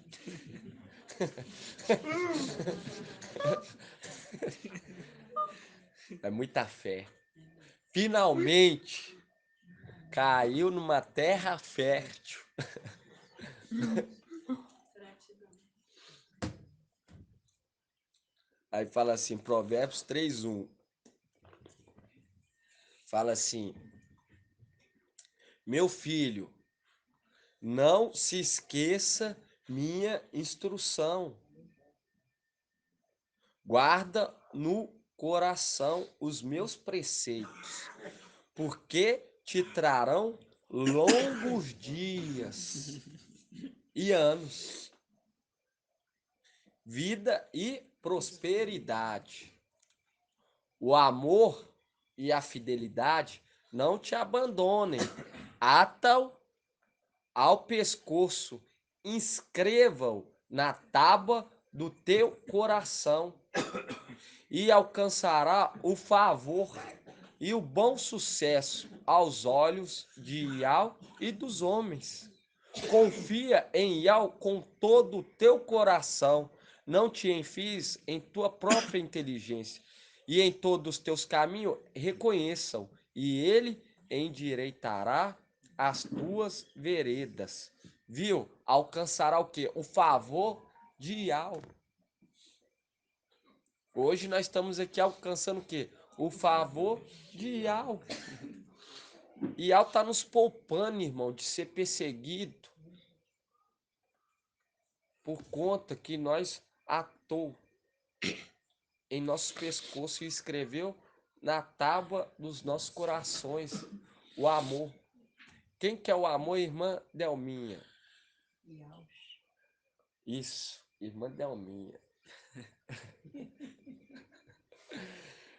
É muita fé. Finalmente caiu numa terra fértil. Gratidão. Aí fala assim, Provérbios 3:1. Fala assim: Meu filho, não se esqueça minha instrução. Guarda no coração os meus preceitos, porque te trarão longos dias e anos, vida e prosperidade. O amor e a fidelidade não te abandonem. Ata-o ao pescoço, inscreva-o na tábua do teu coração e alcançará o favor e o bom sucesso aos olhos de Iau e dos homens. Confia em Iau com todo o teu coração, não te enfies em tua própria inteligência, e em todos os teus caminhos reconheçam, e ele endireitará as tuas veredas. Viu? Alcançará o quê? O favor de Iau. Hoje nós estamos aqui alcançando o quê? O favor de Iau. Iau está nos poupando, irmão, de ser perseguido por conta que nós atou em nossos pescoços e escreveu na tábua dos nossos corações o amor. Quem que é o amor, irmã Delminha? Isso, irmã Delminha.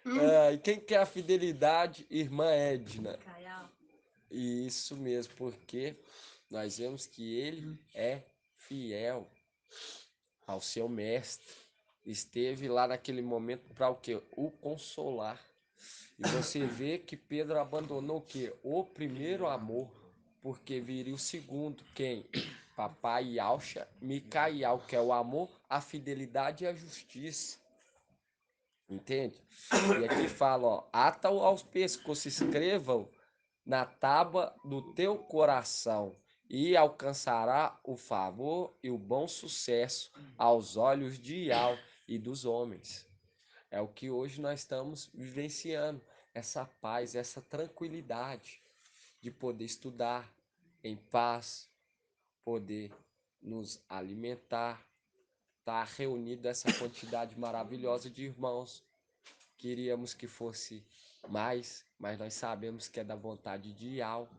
E quem que é a fidelidade? Irmã Edna. Caial. Isso mesmo, porque nós vemos que ele é fiel ao seu mestre. Esteve lá naquele momento para o quê? O consolar. E você vê que Pedro abandonou o quê? O primeiro amor, porque viria o segundo. Quem? Papai Yaucha, Micaial, que é o amor, a fidelidade e a justiça. Entende? E aqui fala, ó, ata-o aos pescoços, escreva-o na tábua do teu coração e alcançará o favor e o bom sucesso aos olhos de Iau e dos homens. É o que hoje nós estamos vivenciando, essa paz, essa tranquilidade de poder estudar em paz, poder nos alimentar, estar reunido essa quantidade maravilhosa de irmãos. Queríamos que fosse mais, mas nós sabemos que é da vontade de Iau.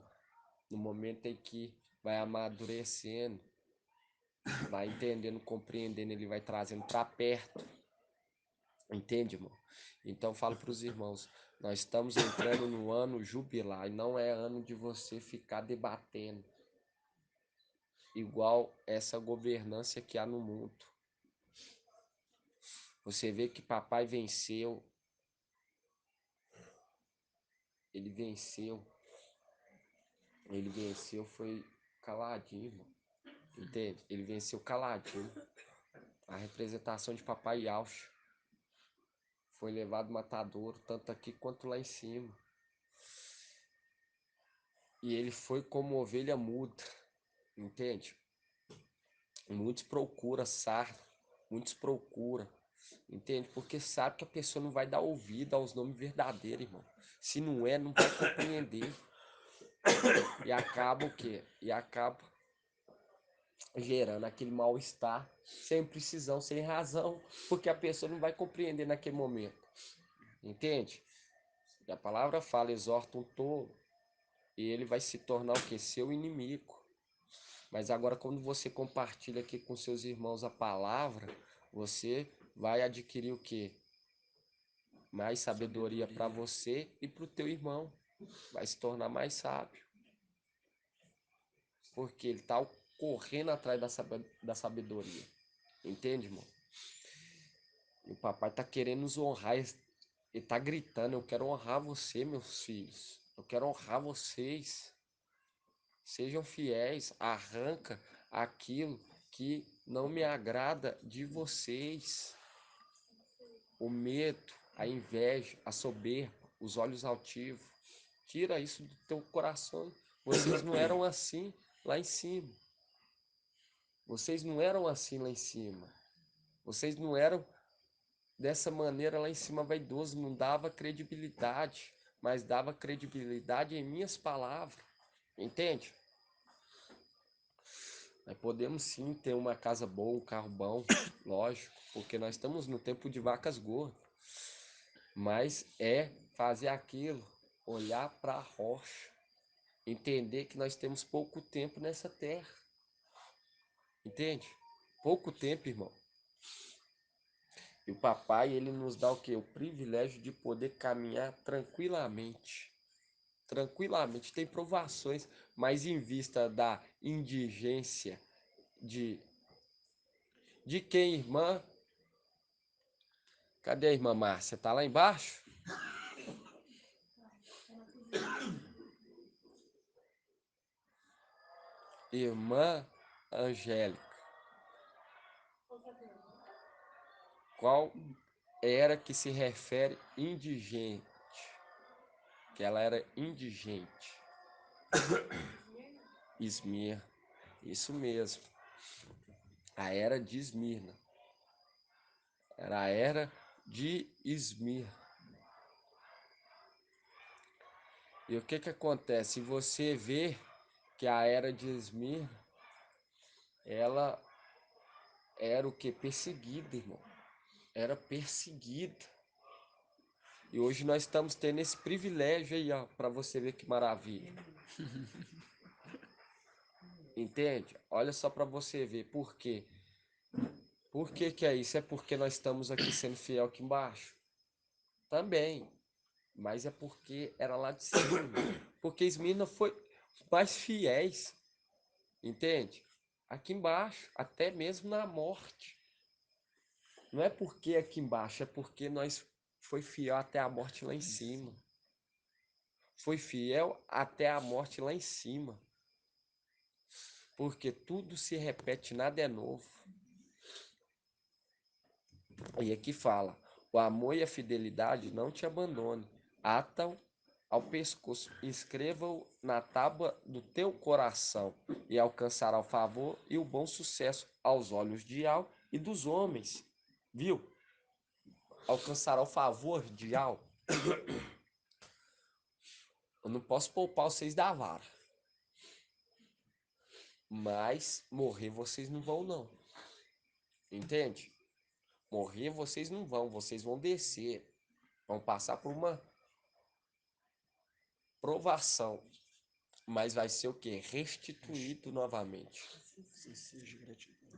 No momento em que vai amadurecendo, vai entendendo, compreendendo, ele vai trazendo para perto. Entende, irmão? Então eu falo para os irmãos, nós estamos entrando no ano jubilar e não é ano de você ficar debatendo igual essa governância que há no mundo. Você vê que papai venceu, ele venceu, foi caladinho, irmão. Entende? Ele venceu caladinho. A representação de papai Yauch foi levado matadouro, tanto aqui quanto lá em cima. E ele foi como ovelha muda, entende? Muitos procuram sarna, muitos procuram, entende? Porque sabe que a pessoa não vai dar ouvido aos nomes verdadeiros, irmão. Se não é, não vai compreender. E acaba o quê? E acaba gerando aquele mal-estar, sem precisão, sem razão, porque a pessoa não vai compreender naquele momento. Entende? E a palavra fala, exorta um tolo, e ele vai se tornar o quê? Seu inimigo. Mas agora, quando você compartilha aqui com seus irmãos a palavra, você vai adquirir o quê? Mais sabedoria para você e para o teu irmão. Vai se tornar mais sábio. Porque ele está correndo atrás da sabedoria. Entende, irmão? E o papai está querendo nos honrar. Ele está gritando, eu quero honrar você, meus filhos. Eu quero honrar vocês. Sejam fiéis, arranca aquilo que não me agrada de vocês. O medo, a inveja, a soberba, os olhos altivos. Tira isso do teu coração. Vocês não eram assim lá em cima. Vocês não eram assim lá em cima. Vocês não eram dessa maneira lá em cima vaidoso. Não dava credibilidade, mas dava credibilidade em minhas palavras. Entende? Nós podemos sim ter uma casa boa, um carro bom, lógico, porque nós estamos no tempo de vacas gordas. Mas é fazer aquilo, olhar para a rocha, entender que nós temos pouco tempo nessa terra. Entende? Pouco tempo, irmão. E o papai, ele nos dá o quê? O privilégio de poder caminhar tranquilamente. Tranquilamente. Tem provações, mas em vista da indigência de quem, irmã? Cadê a irmã Márcia? Tá lá embaixo? Irmã Angélica. Qual era que se refere indigente? Que ela era indigente. Esmirna. Isso mesmo. A era de Esmirna. Era a era de Esmirna. E o que que acontece? Você vê que a era de Esmirna, ela era o que? Perseguida, irmão. Era perseguida. E hoje nós estamos tendo esse privilégio aí, ó, para você ver que maravilha. Entende? Olha só para você ver. Por quê? Por que que é isso? É porque nós estamos aqui sendo fiel aqui embaixo? Também. Mas é porque era lá de cima. Porque Esmirna foi mais fiéis. Entende? Aqui embaixo, até mesmo na morte. Não é porque aqui embaixo, é porque nós foi fiel até a morte lá em cima. Foi fiel até a morte lá em cima. Porque tudo se repete, nada é novo. E aqui fala, o amor e a fidelidade não te abandone. Ata-o ao pescoço, escreva-o na tábua do teu coração, e alcançará o favor e o bom sucesso aos olhos de Al e dos homens. Viu? Alcançará o favor de Al. Eu não posso poupar vocês da vara. Mas morrer vocês não vão, não. Entende? Morrer vocês não vão, vocês vão descer. Vão passar por uma provação. Mas vai ser o quê? Restituído novamente.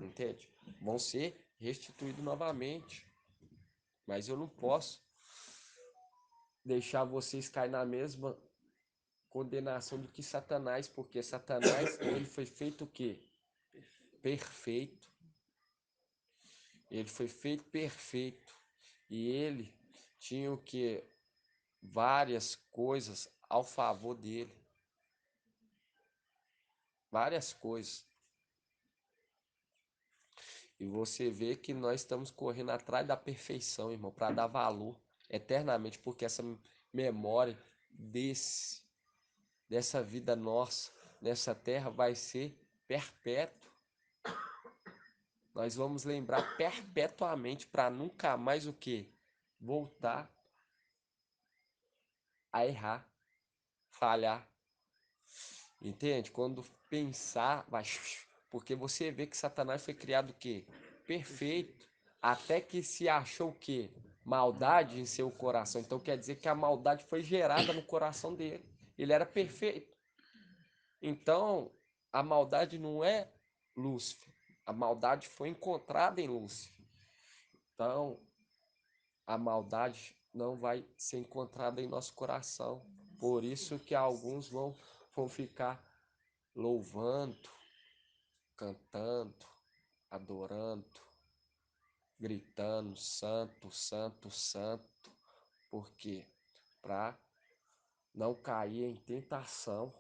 Entende? Vão ser restituídos novamente. Mas eu não posso deixar vocês cair na mesma condenação do que Satanás, porque Satanás, ele foi feito o quê? Perfeito. Ele foi feito perfeito. E ele tinha o quê? Várias coisas ao favor dele. Várias coisas. E você vê que nós estamos correndo atrás da perfeição, irmão, para dar valor. eternamente, porque essa memória dessa vida nossa nessa terra vai ser perpétua. Nós vamos lembrar perpetuamente para nunca mais o quê? Voltar a errar, falhar. Entende? Quando pensar, vai. Porque você vê que Satanás foi criado o quê? Perfeito. Até que se achou o quê? Maldade em seu coração. Então quer dizer que a maldade foi gerada no coração dele. Ele era perfeito. Então, a maldade não é Lúcifer. A maldade foi encontrada em Lúcifer. Então, a maldade não vai ser encontrada em nosso coração. Por isso que alguns vão ficar louvando, cantando, adorando, gritando, santo, santo, santo. Por quê? Para não cair em tentação.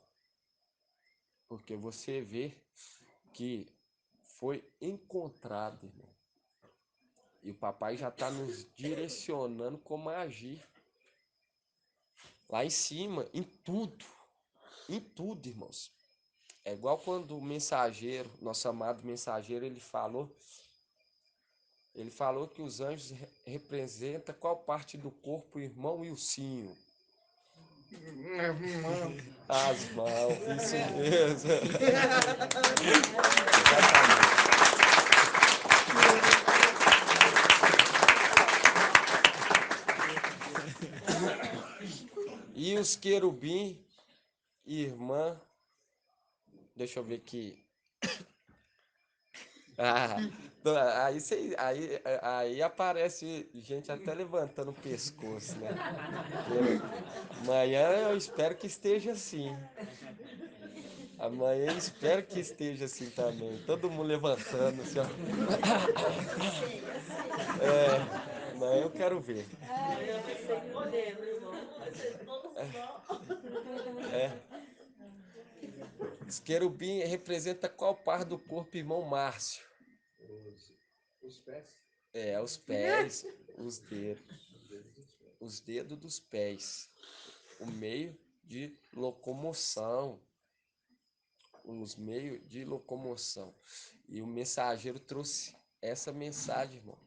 Porque você vê que foi encontrado, irmão. E o papai já está nos direcionando como agir. Lá em cima, em tudo, irmãos. É igual quando o mensageiro, nosso amado mensageiro, ele falou que os anjos representam qual parte do corpo, o irmão e o cinho. As mãos, isso mesmo. Exatamente. E os querubim, irmã, deixa eu ver aqui. Ah, aí aparece gente até levantando o pescoço, né? Amanhã eu espero que esteja assim. Amanhã eu espero que esteja assim também. Todo mundo levantando, assim, ó. Amanhã eu quero ver. Amanhã vai ser morrendo, irmão. Vai ser todo só. Os querubim representa qual parte do corpo, irmão Márcio? Os pés. Os pés, os dedos. Os dedos dos pés. O meio de locomoção. Os meios de locomoção. E o mensageiro trouxe essa mensagem, irmão.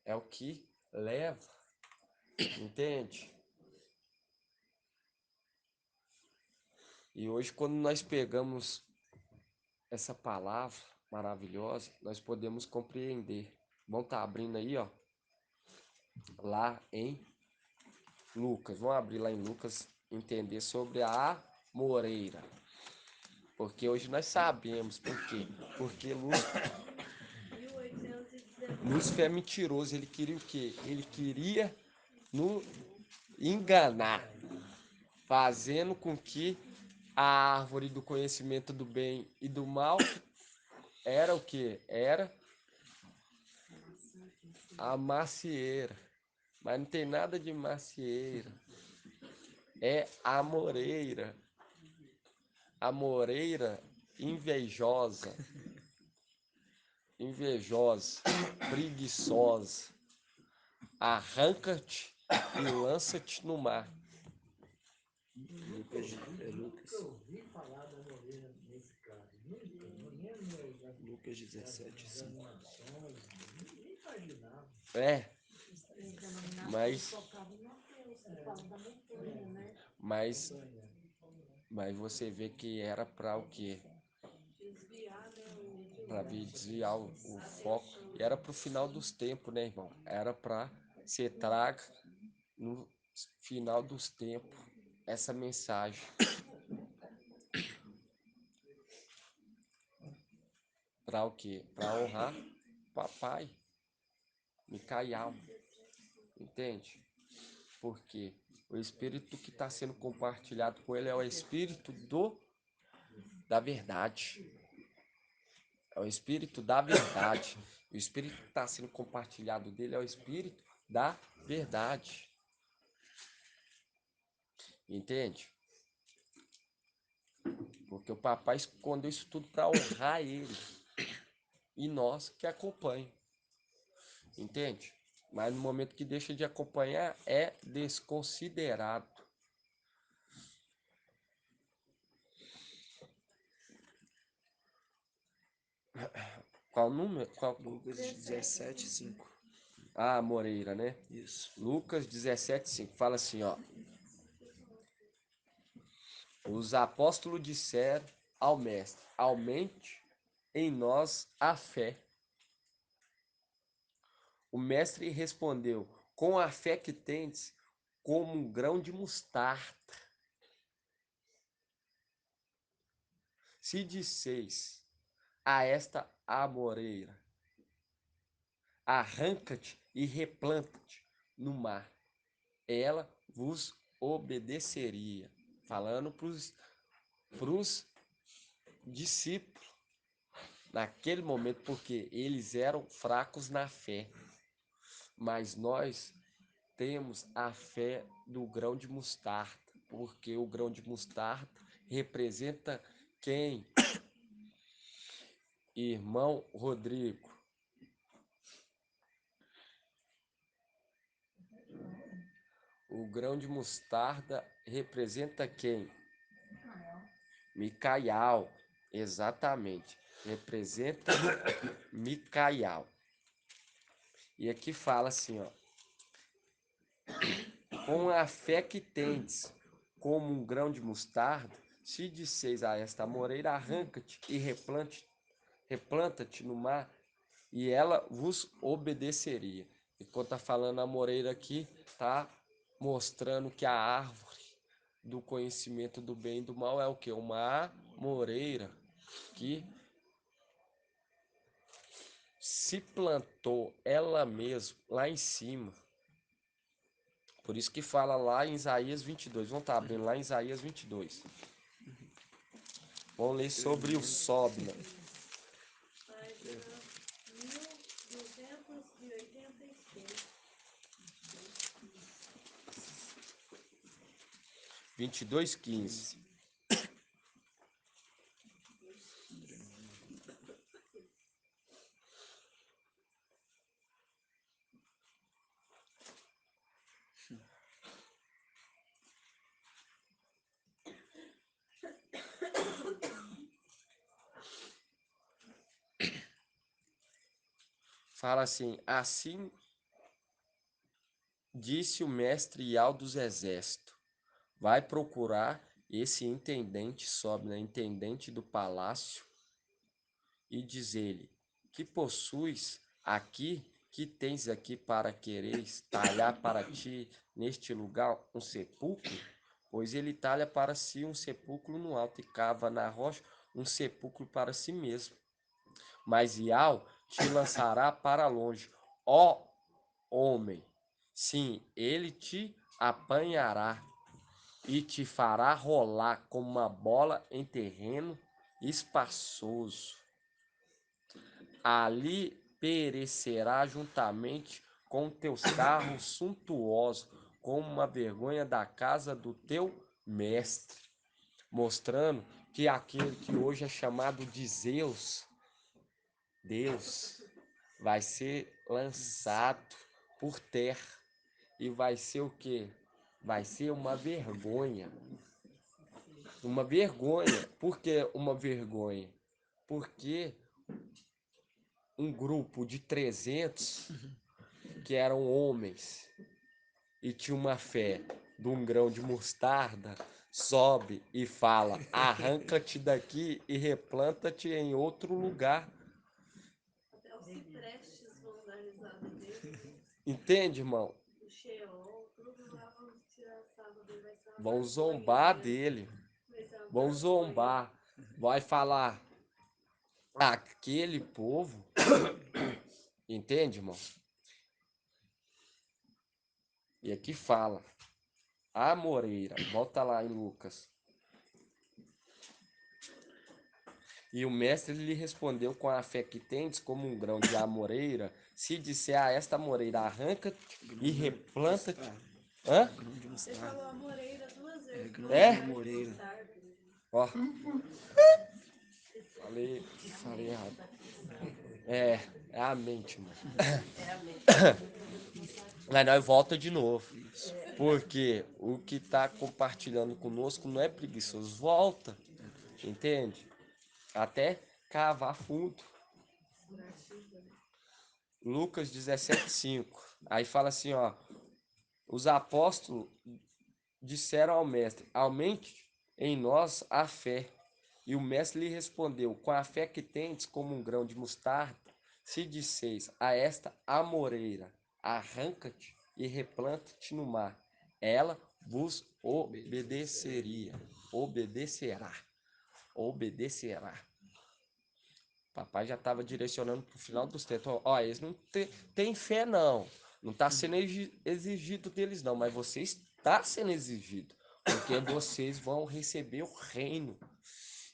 É o que leva. Entende? E hoje, quando nós pegamos essa palavra maravilhosa, nós podemos compreender. Vamos estar abrindo aí, ó. Lá em Lucas. Vamos abrir lá em Lucas, entender sobre a amoreira. Porque hoje nós sabemos por quê. Porque Lúcifer é mentiroso. Ele queria o quê? Ele queria nos enganar, fazendo com que a árvore do conhecimento do bem e do mal era o quê? Era a macieira. Mas não tem nada de macieira. É a moreira. A moreira invejosa, preguiçosa. Arranca-te e lança-te no mar. Lucas 17, 5. Mas você vê que era para o quê? Para desviar o foco. E era para o final dos tempos, né, irmão? Era para ser traga no final dos tempos essa mensagem. Para o quê? Para honrar papai, Micael. Entende? Porque o espírito que está sendo compartilhado com ele é o espírito da verdade. É o espírito da verdade. O espírito que está sendo compartilhado dele é o espírito da verdade. Entende? Porque o papai escondeu isso tudo para honrar ele. E nós que acompanham. Entende? Mas no momento que deixa de acompanhar, é desconsiderado. Qual número? Qual? Lucas 17:5. Ah, Moreira, né? Isso. Lucas 17:5. Fala assim, ó. Os apóstolos disseram ao mestre: aumente em nós a fé. O mestre respondeu: com a fé que tendes, como um grão de mostarda. Se disseis a esta amoreira: arranca-te e replanta-te no mar, ela vos obedeceria. Falando para os discípulos naquele momento, porque eles eram fracos na fé. Mas nós temos a fé do grão de mostarda, porque o grão de mostarda representa quem? Irmão Rodrigo. O grão de mostarda representa quem? Micaial, exatamente. Representa Micaial. E aqui fala assim, ó. Com a fé que tendes, como um grão de mostarda, se disseis a esta amoreira, arranca-te e replanta-te no mar, e ela vos obedeceria. E quando tá falando a amoreira aqui, tá mostrando que a árvore do conhecimento do bem e do mal é o quê? Uma amoreira que se plantou ela mesma lá em cima. Por isso que fala lá em Isaías 22. Vamos estar abrindo lá em Isaías 22. Vamos ler sobre o Sobna. Página 1286. 22:15. Fala assim: assim disse o mestre Ial dos exércitos: vai procurar esse intendente Sobna, intendente do palácio, e diz-lhe: que possuis aqui, que tens aqui para quereres talhar para ti neste lugar um sepulcro? Pois ele talha para si um sepulcro no alto e cava na rocha um sepulcro para si mesmo. Mas Ial te lançará para longe, ó homem. Sim, ele te apanhará e te fará rolar como uma bola em terreno espaçoso. Ali perecerá juntamente com teus carros suntuosos, como uma vergonha da casa do teu mestre. Mostrando que aquele que hoje é chamado de Zeus, Deus, vai ser lançado por terra. E vai ser o quê? Vai ser uma vergonha. Uma vergonha. Por que uma vergonha? Porque um grupo de 300 que eram homens e tinha uma fé de um grão de mostarda, sobe e fala: arranca-te daqui e replanta-te em outro lugar. Até os ciprestes vão dar risada dele. Entende, irmão? O Sheol, tudo lá vão tirar sarro dele. Vai ser uma Vão vergonha zombar mesmo. dele. Vai ser uma Vão vergonha. zombar. Vai falar: aquele povo. Entende, irmão? E aqui fala: a moreira. Volta lá em Lucas. E o mestre lhe respondeu: com a fé que tendes, como um grão de amoreira, se disser a esta moreira, arranca-te e replanta-te. Hã? Grão de Ele mostarda. falou a moreira duas vezes. grão É? de moreira. Ó. Falei errado. É a mente, mano. Aí nós volta de novo. Porque o que está compartilhando conosco não é preguiçoso, volta, entende? Até cavar fundo. Lucas 17:5. Aí fala assim, ó, os apóstolos disseram ao mestre: aumente em nós a fé. E o mestre lhe respondeu: com a fé que tendes como um grão de mostarda, se disseis a esta amoreira, arranca-te e replanta-te no mar, ela vos obedeceria, obedecerá. Papai já estava direcionando para o final dos tempos. Ó, eles não têm fé, não. Não está sendo exigido deles, não. Mas você está sendo exigido. Porque vocês vão receber o reino.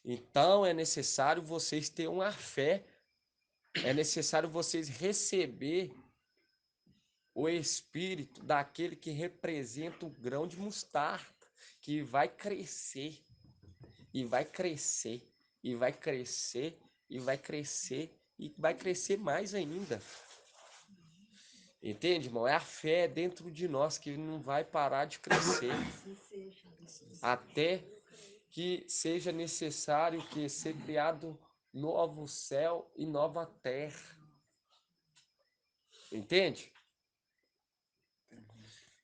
Então é necessário vocês terem uma fé. É necessário vocês receber o espírito daquele que representa o grão de mostarda. Que vai crescer. E vai crescer. E vai crescer. E vai crescer. E vai crescer mais ainda. Entende, irmão? É a fé dentro de nós que não vai parar de crescer. Até que seja necessário que ser criado novo céu e nova terra. Entende?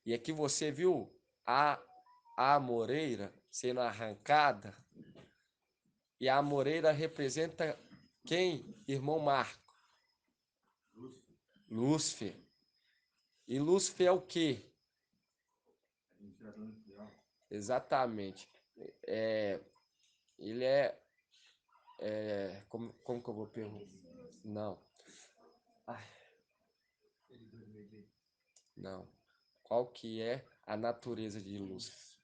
E aqui você viu a amoreira sendo arrancada. E a amoreira representa quem, irmão Marco? Lúcifer. E Lúcifer é o quê? Exatamente. Ele como que eu vou perguntar? Não. Ai, não. Qual que é a natureza de Lúcifer?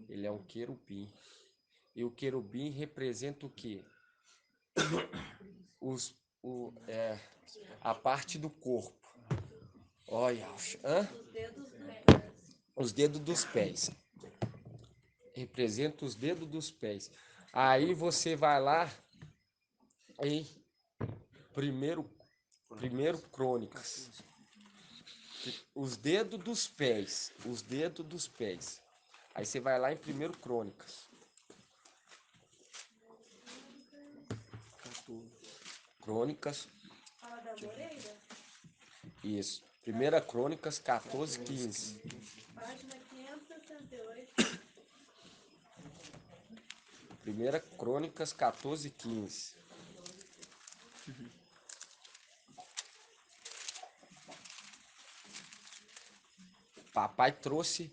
Ele é um querubim. E o querubim representa o quê? Os, a parte do corpo. Olha, os dedos dos pés. Representa os dedos dos pés. Aí você vai lá em primeiro Crônicas. Os dedos dos pés. Os dedos dos pés. Aí você vai lá em primeiro Crônicas. Crônicas. Fala da Moreira, Isso. Primeira Crônicas 14:15. página 568. Primeira Crônicas 14:15. Papai trouxe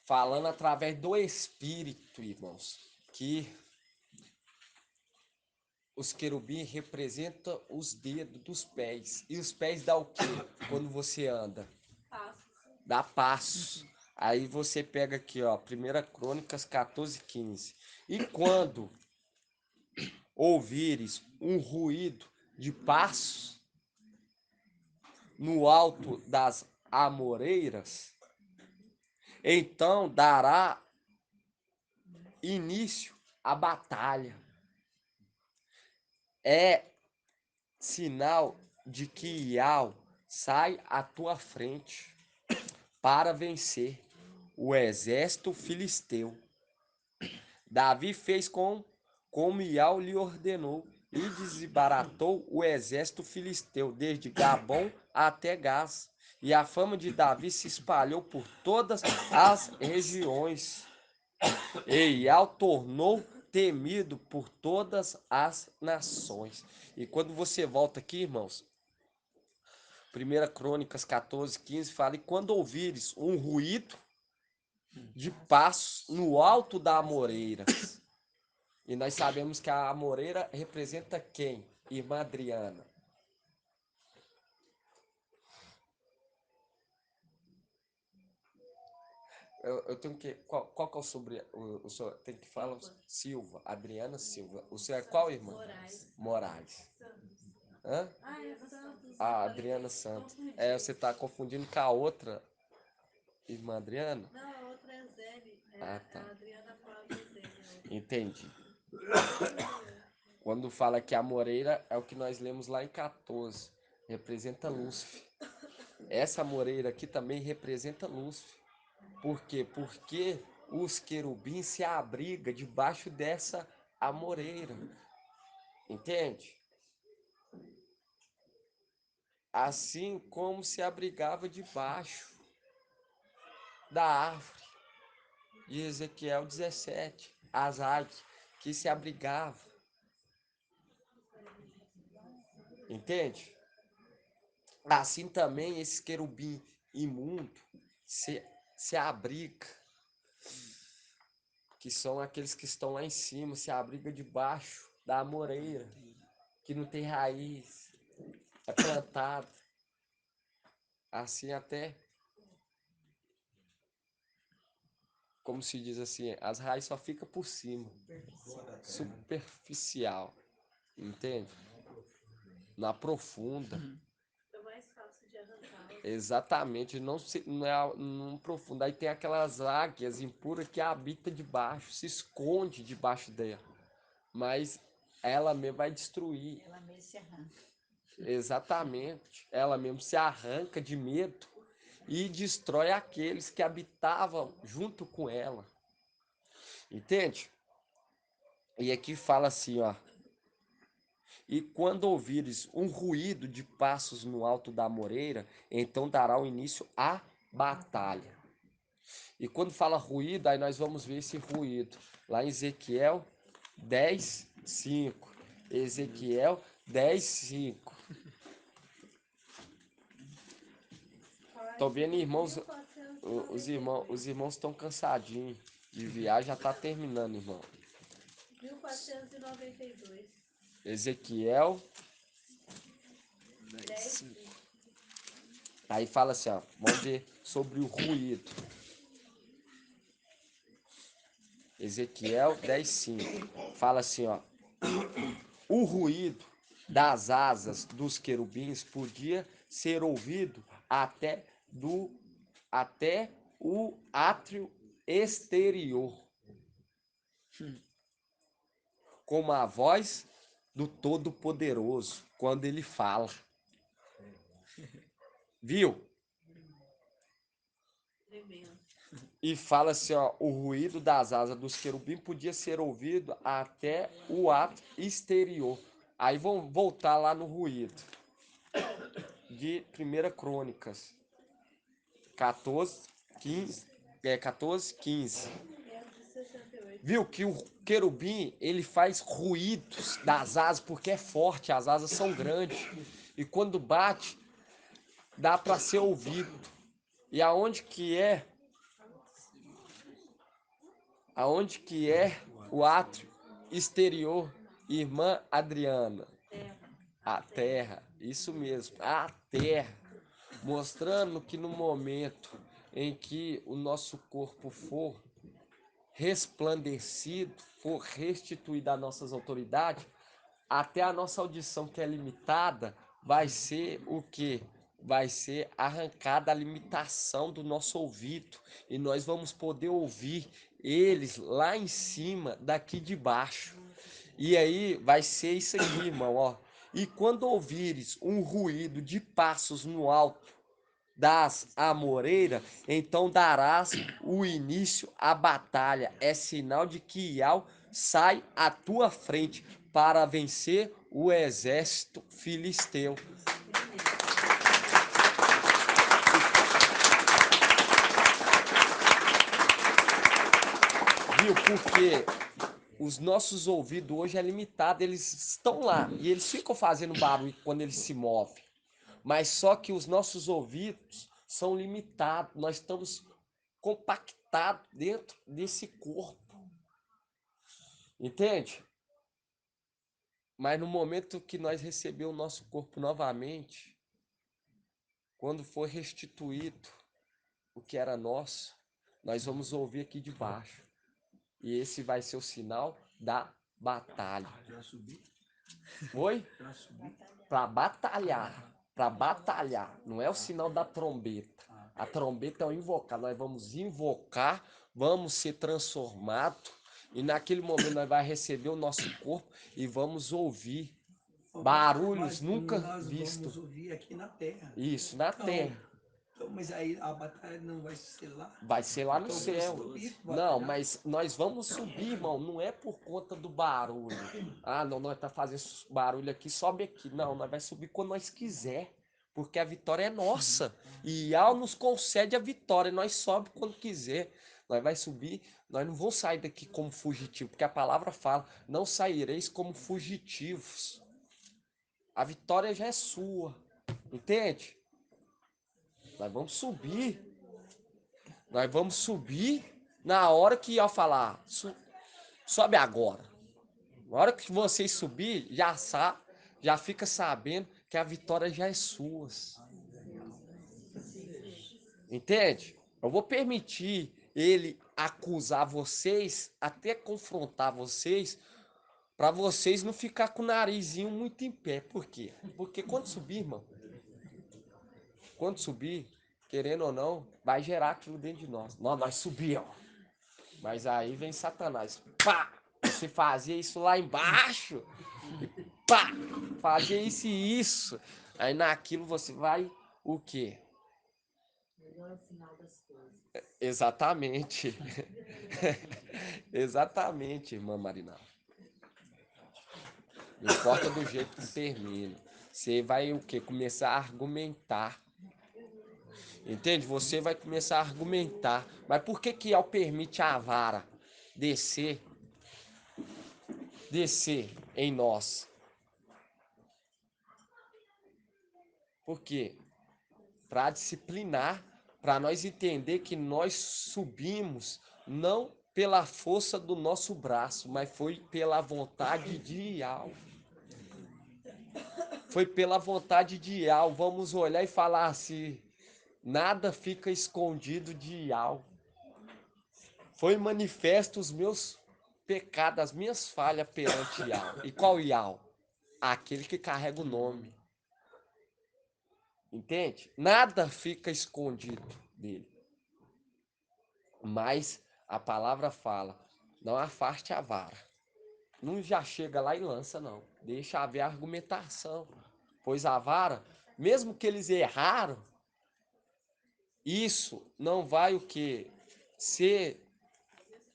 falando através do Espírito, irmãos, que os querubins representam os dedos dos pés. E os pés dá o quê? Quando você anda? Passos. Dá passos. Aí você pega aqui, ó, 1 Crônicas 14:15. E quando ouvires um ruído de passos no alto das amoreiras, então dará início à batalha. É sinal de que Iau sai à tua frente para vencer o exército filisteu. Davi fez como Iau lhe ordenou e desbaratou o exército filisteu desde Gabom até Gás. E a fama de Davi se espalhou por todas as regiões. E Iau tornou temido por todas as nações. E quando você volta aqui, irmãos, 1 Crônicas 14:15 fala: e quando ouvires um ruído de passos no alto da amoreira. E nós sabemos que a amoreira representa quem? Irmã Adriana. Eu tenho que. Qual que é o sobrenome? O senhor tem que falar? Silva. Adriana Silva. O senhor é qual, irmã? Moraes. Hã? Ah, é Santos. A Adriana Santos. É, você está confundindo com a outra irmã Adriana? Não, a outra é Zene. Ah, tá. A Adriana Flávia Zene. Entendi. Quando fala que a moreira é o que nós lemos lá em 14. Representa Lúcifer. Essa amoreira aqui também representa Lúcifer. Por quê? Porque os querubins se abrigam debaixo dessa amoreira. Entende? Assim como se abrigava debaixo da árvore de Ezequiel 17, as águias que se abrigavam. Entende? Assim também esse querubim imundo se abriga, que são aqueles que estão lá em cima, se abriga debaixo da amoreira, que não tem raiz, é plantado. Assim até, como se diz assim, as raízes só ficam por cima, superficial, entende? Não aprofunda. É mais fácil de arrancar. Exatamente, não aprofunda. Aí tem aquelas águias impuras que habitam debaixo, se esconde debaixo dela. Mas ela mesmo vai destruir. Ela mesmo se arranca. Exatamente. Ela mesmo se arranca de medo e destrói aqueles que habitavam junto com ela. Entende? E aqui fala assim, ó. E quando ouvires um ruído de passos no alto da moreira, então dará o início à batalha. E quando fala ruído, aí nós vamos ver esse ruído. Lá em Ezequiel 10, 5. Ezequiel 10, 5. Tô vendo, irmãos, os irmãos estão cansadinhos de viagem, já tá terminando, irmão. 1492. Ezequiel, 10. aí fala assim, ó, vamos ver sobre o ruído. Ezequiel 10, 5. Fala assim, ó, o ruído das asas dos querubins podia ser ouvido até o átrio exterior, como a voz do Todo-Poderoso quando ele fala. Viu? Tremendo. E fala assim, ó, o ruído das asas dos querubins podia ser ouvido até o átrio exterior. Aí vamos voltar lá no ruído de 1 Crônicas 14, 15. 14, 15. É o de 68. Viu que o querubim, ele faz ruídos das asas porque é forte, as asas são grandes. E quando bate, dá para ser ouvido. E aonde que é? Aonde que é o átrio exterior, irmã Adriana? Terra. A terra, isso mesmo, a terra. Mostrando que no momento em que o nosso corpo for resplandecido, for restituído às nossas autoridades, até a nossa audição, que é limitada, vai ser o quê? Vai ser arrancada a limitação do nosso ouvido e nós vamos poder ouvir eles lá em cima, daqui de baixo. E aí vai ser isso aqui, irmão, ó. E quando ouvires um ruído de passos no alto das amoreiras, então darás o início à batalha. É sinal de que Iau sai à tua frente para vencer o exército filisteu. Viu? Porque os nossos ouvidos hoje é limitado, eles estão lá e eles ficam fazendo barulho quando eles se movem. Mas só que os nossos ouvidos são limitados, nós estamos compactados dentro desse corpo. Entende? Mas no momento que nós recebemos o nosso corpo novamente, quando for restituído o que era nosso, nós vamos ouvir aqui de baixo. E esse vai ser o sinal da batalha. Para subir? Oi? Para subir? Para batalhar. Para batalhar. Não é o sinal da trombeta. A trombeta é o invocar. Nós vamos invocar, vamos ser transformados. E naquele momento nós vamos receber o nosso corpo e vamos ouvir barulhos nunca nós vistos. vamos ouvir aqui na terra. Isso, na Então, terra. Então, mas aí a batalha não vai ser lá. Vai ser lá no Então, céu. vamos subir pra Não, batalhar. mas nós vamos subir, irmão. Não é por conta do barulho. Ah, não, nós tá fazendo barulho aqui, sobe aqui. Não, nós vai subir quando nós quiser. Porque a vitória é nossa. E Al nos concede a vitória. Nós sobe quando quiser. Nós vai subir. Nós não vamos sair daqui como fugitivo. Porque a palavra fala: não saireis como fugitivos. A vitória já é sua. Entende? Nós vamos subir. Nós vamos subir na hora que Al falar: sobe agora. Na hora que vocês subir, já fica sabendo que a vitória já é sua. Entende? Eu vou permitir ele acusar vocês, até confrontar vocês, para vocês não ficar com o narizinho muito em pé. Por quê? Porque quando subir, irmão, quando subir, querendo ou não, vai gerar aquilo dentro de nós. Nós subimos. Mas aí vem Satanás. Pá! Você fazia isso lá embaixo. E pá! Fazia isso e isso. Aí naquilo você vai o quê? Melhor final das coisas. Exatamente. Exatamente, irmã Marina. Não importa do jeito que termina. Você vai o quê? Começar a argumentar. Entende? Você vai começar a argumentar. Mas por que que Al permite a vara descer em nós? Por quê? Para disciplinar, para nós entender que nós subimos não pela força do nosso braço, mas foi pela vontade de Ial. Foi pela vontade de Ial. Vamos olhar e falar assim: nada fica escondido de Ial. Foi manifesto os meus pecados, as minhas falhas perante Ial. E qual Ial? Aquele que carrega o nome. Entende? Nada fica escondido dele. Mas a palavra fala: não afaste a vara. Não já chega lá e lança, não. Deixa haver argumentação. Pois a vara, mesmo que eles erraram, isso não vai o quê? Ser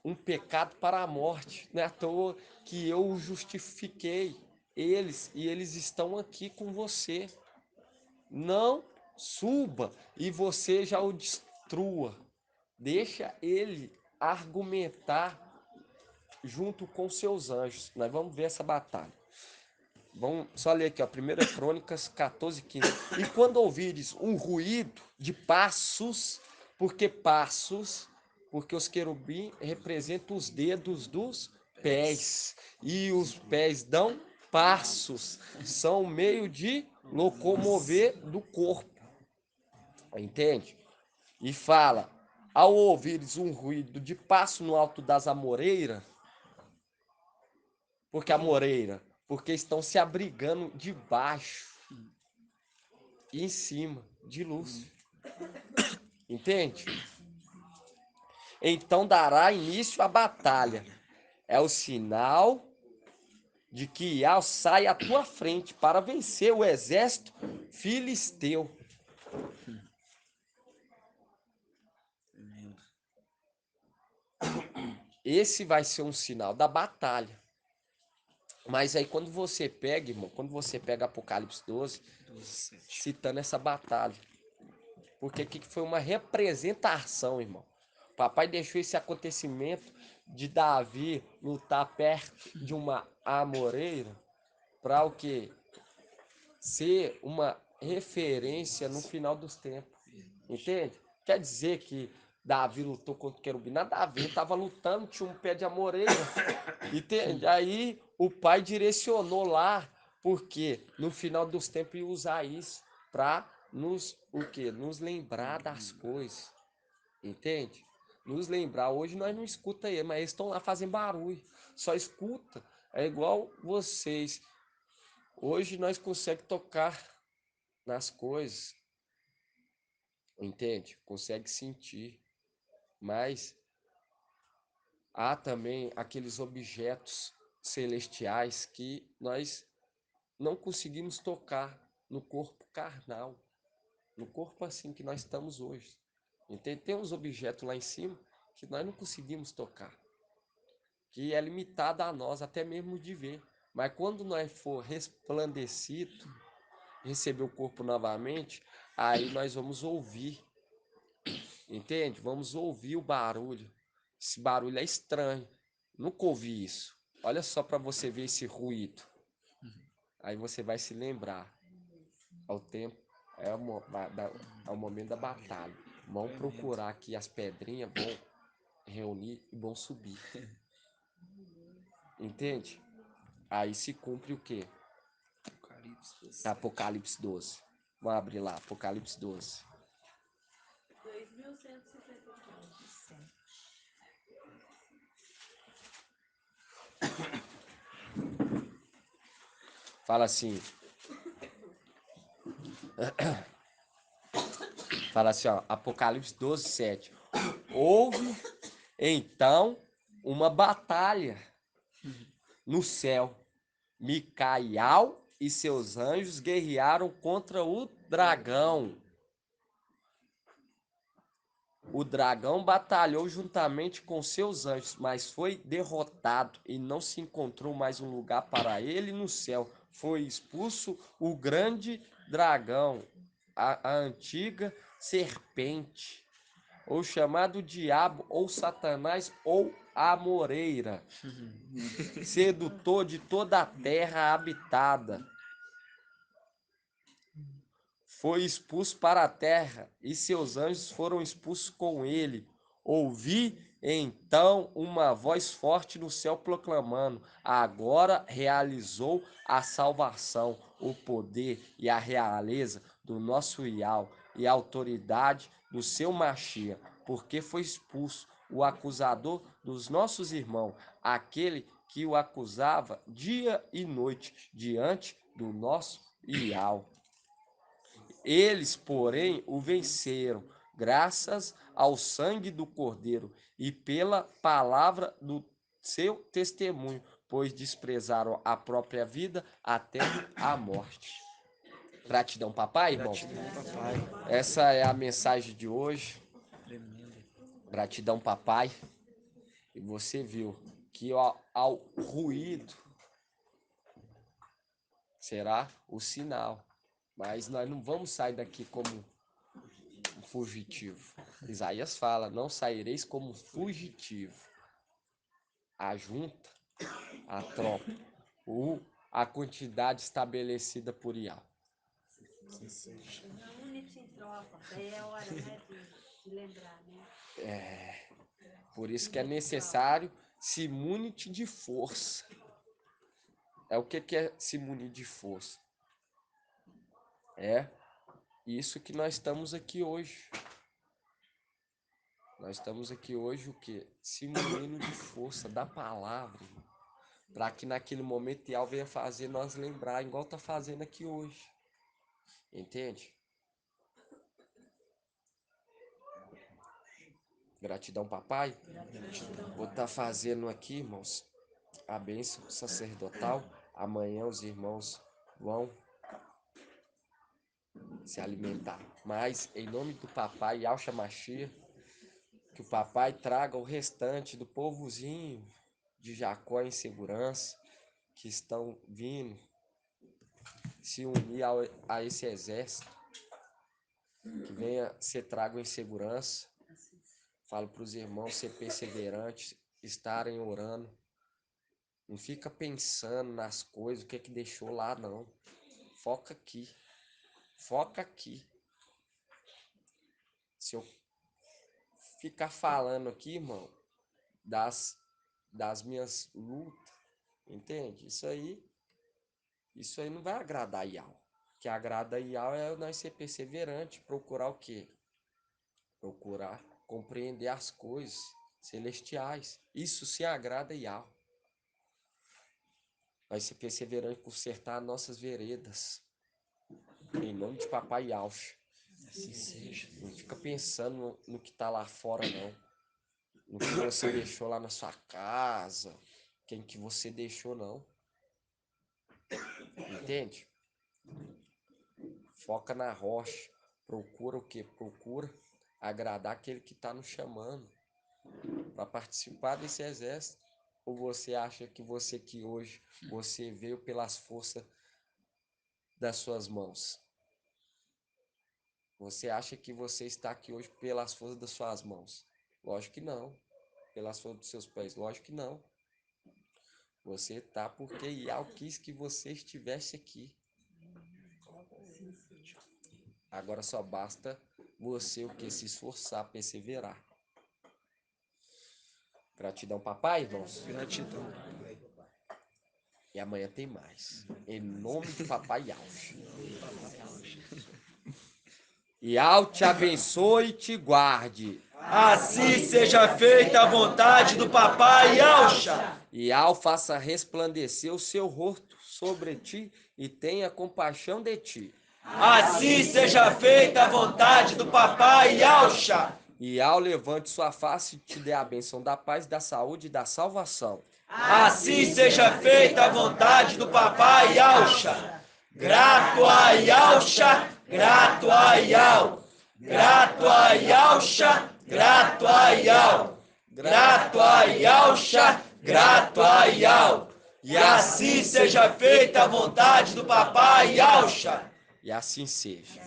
um pecado para a morte. Não é à toa que eu justifiquei eles e eles estão aqui com você. Não suba e você já o destrua. Deixa ele argumentar junto com seus anjos. Nós vamos ver essa batalha. Vamos só ler aqui, ó, 1 Crônicas 14:15. E quando ouvires um ruído de passos, porque os querubim representam os dedos dos pés, e os pés dão passos, são o meio de locomover do corpo. Entende? E fala: ao ouvires um ruído de passo no alto das amoreiras, porque amoreira, porque estão se abrigando debaixo e em cima de luz. Entende? Então dará início à batalha. É o sinal de que Ial sai à tua frente para vencer o exército filisteu. Esse vai ser um sinal da batalha. Mas aí quando você pega, irmão, quando você pega Apocalipse 12, citando essa batalha. Porque aqui foi uma representação, irmão. O papai deixou esse acontecimento de Davi lutar perto de uma amoreira para o quê? Ser uma referência no final dos tempos. Entende? Quer dizer que Davi lutou contra o querubim. Nada a ver, estava lutando, tinha um pé de amoreira. Entende? Aí o pai direcionou lá, porque no final dos tempos ia usar isso para nos, o quê? Nos lembrar das coisas. Entende? Nos lembrar. Hoje nós não escuta ele, mas eles estão lá fazendo barulho. Só escuta. É igual vocês. Hoje nós conseguimos tocar nas coisas. Entende? Consegue sentir. Mas há também aqueles objetos celestiais que nós não conseguimos tocar no corpo carnal. No corpo assim que nós estamos hoje. Entende? Tem uns objetos lá em cima que nós não conseguimos tocar. Que é limitado a nós, até mesmo de ver. Mas quando nós for resplandecido, receber o corpo novamente, aí nós vamos ouvir. Entende? Vamos ouvir o barulho. Esse barulho é estranho. Nunca ouvi isso. Olha só para você ver esse ruído. Aí você vai se lembrar. Ao tempo, é o momento da batalha. Vão procurar aqui as pedrinhas, vão reunir e vão subir. Entende? Aí se cumpre o quê? Apocalipse 12. Vamos abrir lá, Apocalipse 12. 2157. Fala assim. Fala assim, ó, Apocalipse 12, 7. Houve, então, uma batalha no céu. Micael e seus anjos guerrearam contra o dragão. O dragão batalhou juntamente com seus anjos, mas foi derrotado e não se encontrou mais um lugar para ele no céu. Foi expulso o grande dragão, a antiga serpente, ou chamado diabo, ou Satanás, ou a moreira, sedutor de toda a terra habitada. Foi expulso para a terra, e seus anjos foram expulsos com ele. Ouvi então uma voz forte no céu proclamando: agora realizou a salvação, o poder e a realeza do nosso Iau e a autoridade do seu Machia, porque foi expulso o acusador dos nossos irmãos, aquele que o acusava dia e noite diante do nosso Iau. Eles, porém, o venceram, graças ao sangue do Cordeiro e pela palavra do seu testemunho, pois desprezaram a própria vida até a morte. Gratidão, papai, irmão. Gratidão, papai. Essa é a mensagem de hoje. Tremendo. Gratidão, papai. E você viu que ao ruído será o sinal. Mas nós não vamos sair daqui como fugitivo. Isaías fala: não saireis como fugitivo. A junta, a tropa, a quantidade estabelecida por Iau. Não une-se em tropa. Daí é hora, né, de lembrar, né? Por isso que é necessário se munir de força. É o que é se munir de força? É isso que nós estamos aqui hoje. Nós estamos aqui hoje o quê? Se munindo de força da palavra, para que naquele momento Iau venha fazer nós lembrar, igual tá fazendo aqui hoje. Entende? Gratidão, papai. Vou estar fazendo aqui, irmãos, a bênção sacerdotal. Amanhã os irmãos vão se alimentar. Mas, em nome do papai Yahshua Mashiach, que o papai traga o restante do povozinho de Jacó em segurança, que estão vindo se unir a esse exército, que venha ser trago em segurança. Falo para os irmãos ser perseverantes, estarem orando. Não fica pensando nas coisas, o que é que deixou lá, não. Foca aqui. Foca aqui. Se eu ficar falando aqui, irmão, das minhas lutas, entende? Isso aí não vai agradar a Iau. O que agrada a Iau é nós ser perseverante, procurar o quê? Procurar compreender as coisas celestiais. Isso se agrada a Iau. Vai ser perseverante, consertar nossas veredas. Em nome de papai Yahshua. Assim seja. Não fica pensando no que tá lá fora, não. No que você deixou lá na sua casa. Quem que você deixou, não. Entende? Foca na rocha. Procura o quê? Procura agradar aquele que está nos chamando para participar desse exército. Ou você acha que hoje você veio pelas forças das suas mãos? Você acha que você está aqui hoje pelas forças das suas mãos? Lógico que não. Pelas forças dos seus pés? Lógico que não. Você está porque Yahweh quis que você estivesse aqui. Agora só basta você o que? Se esforçar, perseverar. Gratidão, papai, irmãos. Gratidão. E amanhã tem mais. Em nome de papai Yahweh. Yahweh te abençoe e te guarde. Assim seja feita a vontade do papai Yahusha. Yahweh faça resplandecer o seu rosto sobre ti e tenha compaixão de ti. Assim seja feita a vontade do papai Yahusha. Yahweh levante sua face e te dê a bênção da paz, da saúde e da salvação. Assim seja feita a vontade do papai Yahusha. Grato a Yahusha, grato a Yahweh. Grato a Yahusha, grato a Yahweh. Grato a Yahusha, grato a Yahweh. E assim seja feita a vontade do papai Yahusha. E assim seja.